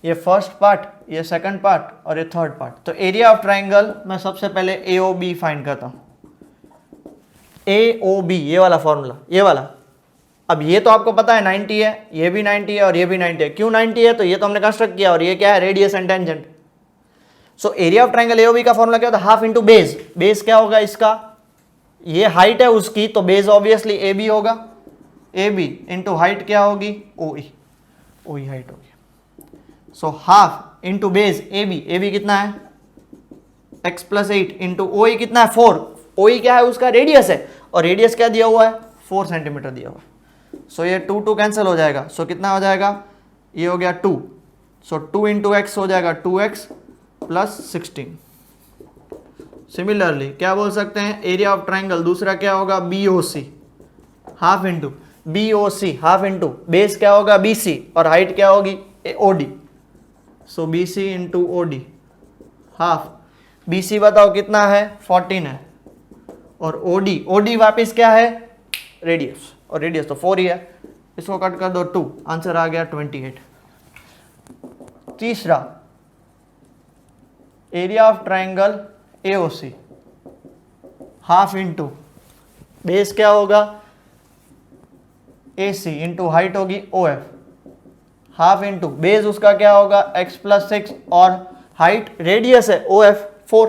ये फर्स्ट पार्ट, ये सेकंड पार्ट और ये थर्ड पार्ट। तो एरिया ऑफ ट्राइंगल मैं सबसे पहले AOB फाइंड करता हूं, AOB ये वाला फॉर्मूला, ये वाला। अब ये तो आपको पता है 90 है, ये भी 90 है और ये भी 90 है। क्यों 90 है, तो ये तो हमने कंस्ट्रक्ट किया, और ये क्या है, radius and tangent. So area of triangle AOB का फॉर्मूला क्या होता है, हाफ इंटू बेस। बेस क्या होगा इसका, ये हाइट है उसकी, तो बेस ऑब्वियसली AB होगा, AB इंटू हाइट क्या होगी, OE हाइट होगी। So half into base AB कितना है x प्लस 8 इंटू OE कितना है 4, OE क्या है उसका रेडियस है, और रेडियस क्या दिया हुआ है 4 सेंटीमीटर दिया हुआ। सो ये 2 2 कैंसिल हो जाएगा। सो कितना हो जाएगा, ये हो गया 2। सो 2 इंटू एक्स हो जाएगा 2x प्लस 16। सिमिलरली क्या बोल सकते हैं, एरिया ऑफ ट्राइंगल दूसरा क्या होगा, BOC, half into BOC, half into base क्या होगा BC और हाइट क्या होगी OD। सो BC into OD half. BC बताओ कितना है 14 है, और OD वापस क्या है रेडियस, और रेडियस तो 4 ही है। इसको कट कर दो 2, आंसर आ गया 28। तीसरा area of triangle AOC, half into base क्या होगा AC इंटू हाइट होगी OF, हाफ इंटू बेस उसका क्या होगा x प्लस 6 और हाइट रेडियस है OF 4।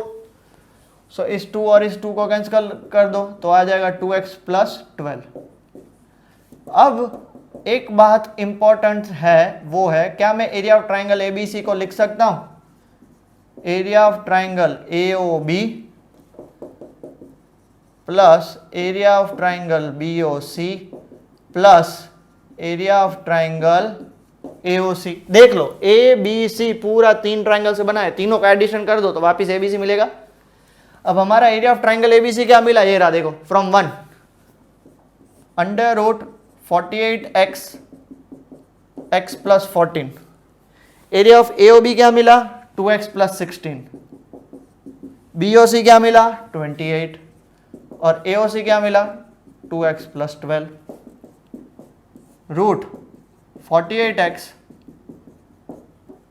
सो इस 2 और इस 2 को कैंसिल कर दो तो आ जाएगा 2x प्लस 12। अब एक बात इंपॉर्टेंट है, वो है क्या मैं एरिया ऑफ ट्राइंगल ABC को लिख सकता हूं, area of triangle AOB plus area of triangle BOC plus area of triangle AOC। देख लो ABC पूरा 3 ट्राइंगल से बना है, तीनों का एडिशन कर दो तो वापिस ABC मिलेगा। अब हमारा एरिया ऑफ ट्राइंगल ABC क्या मिला, ये रहा देखो, from 1 under root 48x x plus 14। Area of AOB क्या मिला 2x प्लस 16। BOC क्या मिला 28 और AOC क्या मिला 2x plus 12। Root 48x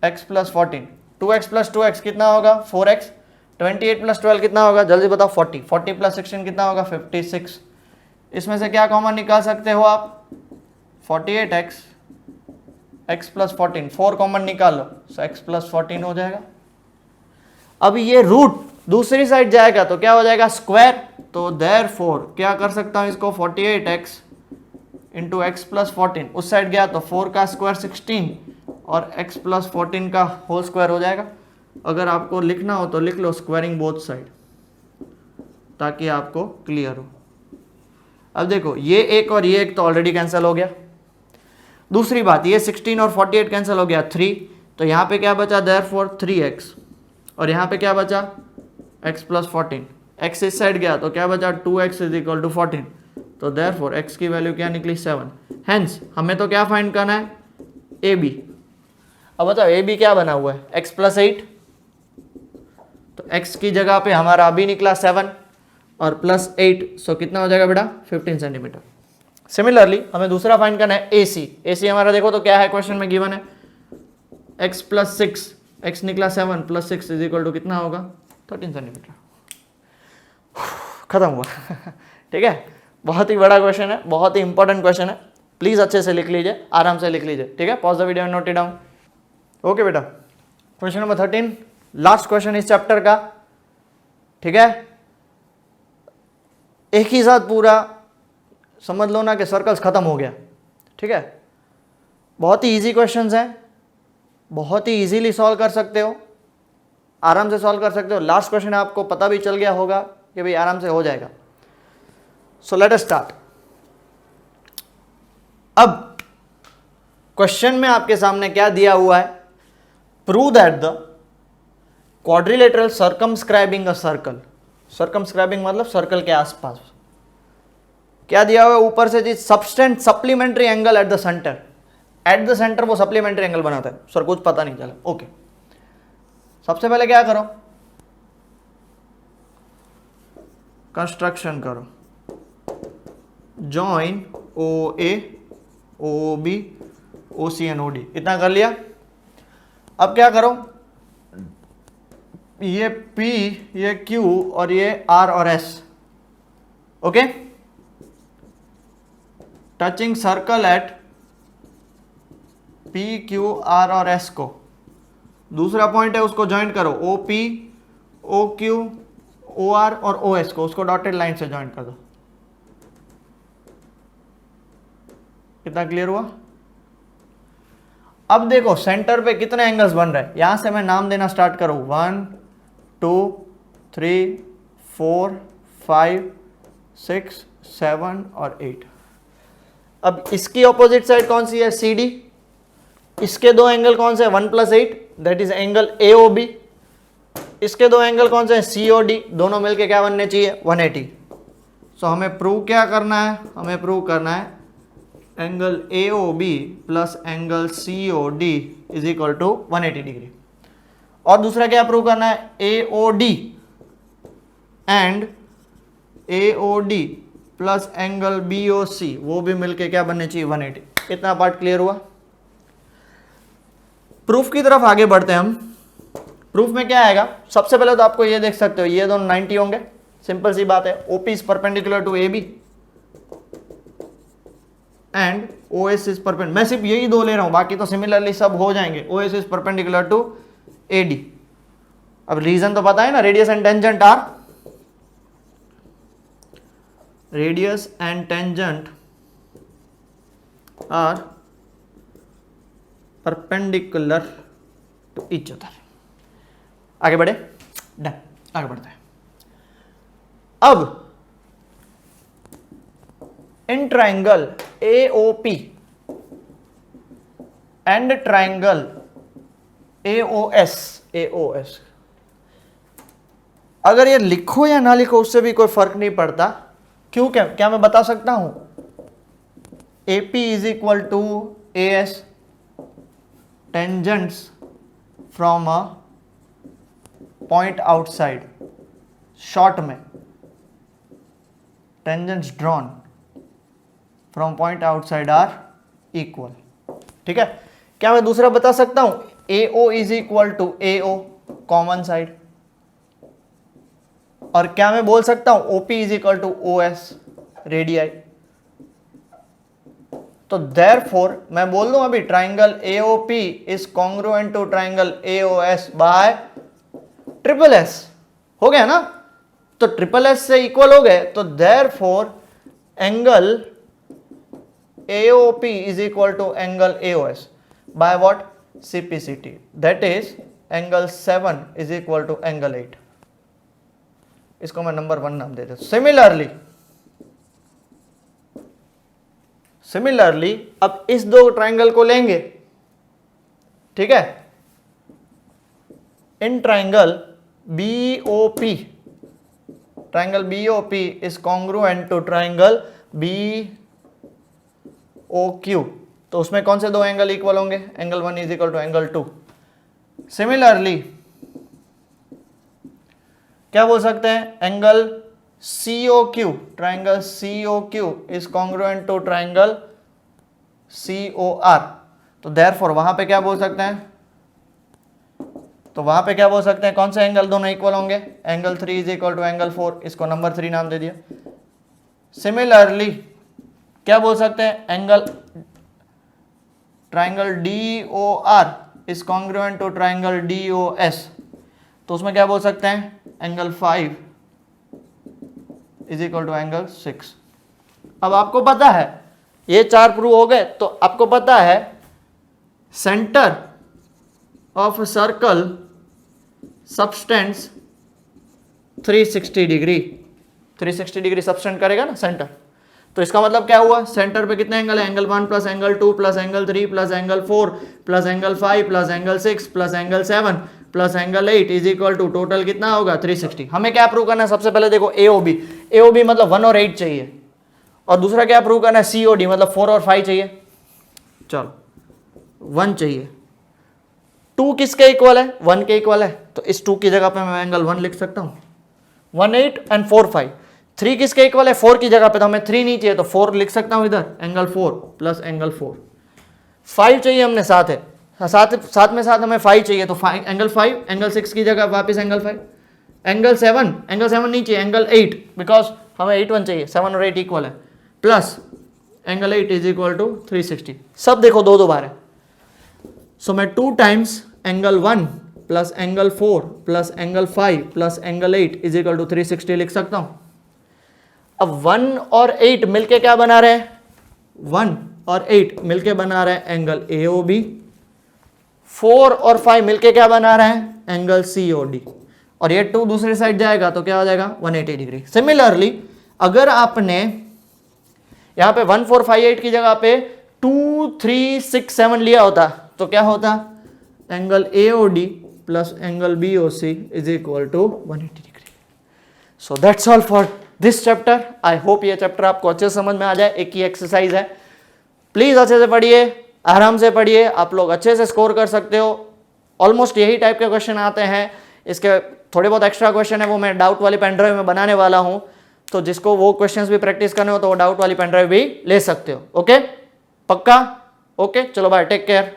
x plus 14, 2x plus 2x कितना होगा 4x, 28 प्लस 12 कितना होगा जल्दी बताओ 40, 40 प्लस 16 कितना होगा 56। इसमें से क्या कॉमन निकाल सकते हो आप 48x x प्लस 14, 4 कॉमन निकाल लो, सो x प्लस 14 हो जाएगा। अब ये रूट दूसरी साइड जाएगा तो क्या हो जाएगा स्क्वायर, तो देयरफॉर क्या कर सकता हूं इसको 48x इंटू एक्स प्लस 14, उस साइड गया तो 4 का स्क्वायर 16 और x प्लस 14 का होल स्क्वायर हो जाएगा। अगर आपको लिखना हो तो लिख लो स्क्वायरिंग बोथ साइड, ताकि आपको क्लियर हो। अब देखो ये एक और ये एक तो ऑलरेडी कैंसिल हो गया। दूसरी बात, ये 16 और 48 कैंसिल हो गया 3, तो यहाँ पे क्या बचा देयरफॉर 3x, और यहाँ पे क्या बचा x प्लस 14। x इस साइड गया तो क्या बचा 2x इज इक्वल टू 14, तो देयरफॉर x की वैल्यू क्या निकली 7। हेंस हमें तो क्या फाइंड करना है AB। अब बताओ AB क्या बना हुआ है x प्लस 8, तो x की जगह पे हमारा अभी निकला 7 और प्लस 8, सो कितना हो जाएगा बेटा 15 सेंटीमीटर। सिमिलरली हमें दूसरा फाइंड करना है AC। AC हमारा देखो तो क्या है क्वेश्चन में गिवन है x प्लस 6, x निकला 7 प्लस 6 इज इक्वल टू कितना होगा 13 सेंटीमीटर। खत्म हुआ ठीक है, बहुत ही बड़ा क्वेश्चन है, बहुत ही इंपॉर्टेंट क्वेश्चन है, प्लीज अच्छे से लिख लीजिए, आराम से लिख लीजिए, ठीक है। Pause the video and note it down. Okay बेटा, क्वेश्चन नंबर 13 लास्ट क्वेश्चन इस चैप्टर का, ठीक है। एक ही साथ पूरा समझ लो ना कि सर्कल्स खत्म हो गया, ठीक है। बहुत ही इजी क्वेश्चंस हैं, बहुत ही इजीली सॉल्व कर सकते हो, आराम से सॉल्व कर सकते हो। लास्ट क्वेश्चन आपको पता भी चल गया होगा कि भाई आराम से हो जाएगा। So let us start. अब क्वेश्चन में आपके सामने क्या दिया हुआ है, prove that the quadrilateral circumscribing a circle. Circumscribing मतलब सर्कल के आसपास। क्या दिया हुआ है ऊपर से जी, subtend supplementary angle at the centre. At the centre वो सप्लीमेंट्री एंगल बनाता है, सर कुछ पता नहीं चला। ओके, सबसे पहले क्या करो, कंस्ट्रक्शन करो, join OA OB OC and OD, इतना कर लिया। अब क्या करो, ये P ये Q और ये R और S, okay, touching circle eight P Q R और S को, दूसरा पॉइंट है उसको ज्वाइंट करो, OP OQ OR और OS को, उसको डॉटेड लाइन से ज्वाइंट कर दो। कितना क्लियर हुआ। अब देखो सेंटर पे कितने एंगल्स बन रहे हैं, यहां से मैं नाम देना स्टार्ट करूं, 1 2 3 4 5 6 7 और 8। अब इसकी ऑपोजिट साइड कौन सी है, सी डी। इसके दो एंगल कौन से, 1 + 8 that is angle A O B. इसके दो एंगल कौन से हैं, सी ओ डी, दोनों मिलके क्या बनने चाहिए, 180। सो हमें प्रूव क्या करना है, हमें प्रूव करना है angle A O B plus angle C O D is equal to 180 degree. और दूसरा क्या प्रूव करना है, A O D and A O D plus angle B O C, वो भी मिलके क्या बनने चाहिए, 180। इतना पार्ट क्लियर हुआ। प्रूफ की तरफ आगे बढ़ते हैं हम। प्रूफ में क्या आएगा, सबसे पहले तो आपको ये देख सकते हो ये दोनों 90 होंगे, सिंपल सी बात है। OP is perpendicular to AB and OS is perpendicular, मैं सिर्फ यही दो ले रहा हूं, बाकी तो सिमिलरली सब हो जाएंगे। OS is perpendicular to AD। अब रीजन तो पता है ना, radius and tangent are, radius and tangent are perpendicular to each other. आगे बढ़े, डन, आगे बढ़ते हैं। अब in triangle AOP and triangle AOS, अगर ये लिखो या ना लिखो उससे भी कोई फर्क नहीं पड़ता। क्यों, क्या मैं बता सकता हूं AP is equal to AS tangents from a point outside, short में tangents drawn from point outside are equal। ठीक है, क्या मैं दूसरा बता सकता हूं AO is equal to AO common side, और क्या मैं बोल सकता हूं OP is equal to OS radii. तो देयरफॉर मैं बोल दूं अभी triangle AOP is congruent to triangle AOS by triple S। हो गया ना, तो ट्रिपल S से इक्वल हो गए, तो therefore angle AOP is equal to angle AOS by what, CPCT, that is angle 7 is equal to angle 8। इसको मैं नंबर 1 नाम दे देता हूं। सिमिलरली अब इस दो ट्राइंगल को लेंगे, ठीक है, in triangle BOP, triangle BOP is congruent to triangle BOQ, तो उसमें कौन से दो एंगल इक्वल होंगे, angle 1 is equal to angle 2। Similarly क्या बोल सकते हैं, angle COQ, triangle COQ is congruent to triangle COR, तो देयरफॉर वहां पे क्या बोल सकते हैं, तो वहां पे क्या बोल सकते हैं, कौन से एंगल दोनों इक्वल होंगे, angle 3 is equal to angle 4, इसको नंबर 3 नाम दे दिया। सिमिलरली क्या बोल सकते हैं, angle triangle DOR is congruent to triangle DOS, तो उसमें क्या बोल सकते हैं, angle 5 is equal to angle 6। अब आपको पता है ये 4 प्रूव हो गए, तो आपको पता है centre of circle substance 360 degree, 360 degree subtended करेगा ना सेंटर, तो इसका मतलब क्या हुआ, सेंटर पे कितने एंगल है, angle 1 plus angle 2 plus angle 3 plus angle 4 plus angle 5 plus angle 6 plus angle 7 plus angle 8 is equal to total कितना होगा, 360। हमें क्या प्रूव करना है, सबसे पहले देखो AOB मतलब 1 और 8 चाहिए, और दूसरा क्या प्रूव करना है, COD मतलब 4 और 5 चाहिए। चलो 1 चाहिए, 2 किसके इक्वल है, 1 के इक्वल है, तो इस 2 की जगह पे मैं एंगल 1 लिख सकता हूँ, 1 8 एंड 4 5। 3 किसके इक्वल है, 4 की जगह पे, तो हमें 3 नहीं चाहिए, तो 4 लिख सकता हूँ इधर, एंगल 4 प्लस एंगल 4। 5 चाहिए हमने, साथ है, साथ में हमें 5 चाहिए, तो एंगल 5, एंगल 6 की जगह वापस एंगल 5, एंगल 7 नहीं चाहिए, एंगल 8 बिकॉज हमें 8 1 चाहिए, 7 और 8 इक्वल है, plus angle 8 is equal to 360। सब देखो 2 बार है, सो मैं 2 times angle 1 plus angle 4 plus angle 5 plus angle 8 is equal to 360 लिख सकता हूं। अब 1 और 8 मिलके क्या बना रहे हैं, 1 और 8 मिलके बना रहे हैं एंगल AOB, 4 और 5 मिलके क्या बना रहे हैं, एंगल COD, और ये 2 दूसरी साइड जाएगा तो क्या हो जाएगा, 180 डिग्री। सिमिलरली अगर आपने यहाँ पे 1458 की जगह पे 2367 लिया होता तो क्या होता, angle AOD plus angle BOC is equal to 180 degree. So that's all for this chapter. I hope ये चैप्टर आपको अच्छे से समझ में आ जाए। एक ही एक्सरसाइज है, प्लीज अच्छे से पढ़िए, आराम से पढ़िए, आप लोग अच्छे से स्कोर कर सकते हो। ऑलमोस्ट यही टाइप के क्वेश्चन आते हैं, इसके थोड़े बहुत एक्स्ट्रा क्वेश्चन है वो मैं डाउट वाली पेन ड्राइव में बनाने वाला हूं, तो जिसको वो क्वेश्चंस भी प्रैक्टिस करने हो तो वो डाउट वाली पेन ड्राइव भी ले सकते हो। ओके, पक्का? ओके, चलो बाय, टेक केयर।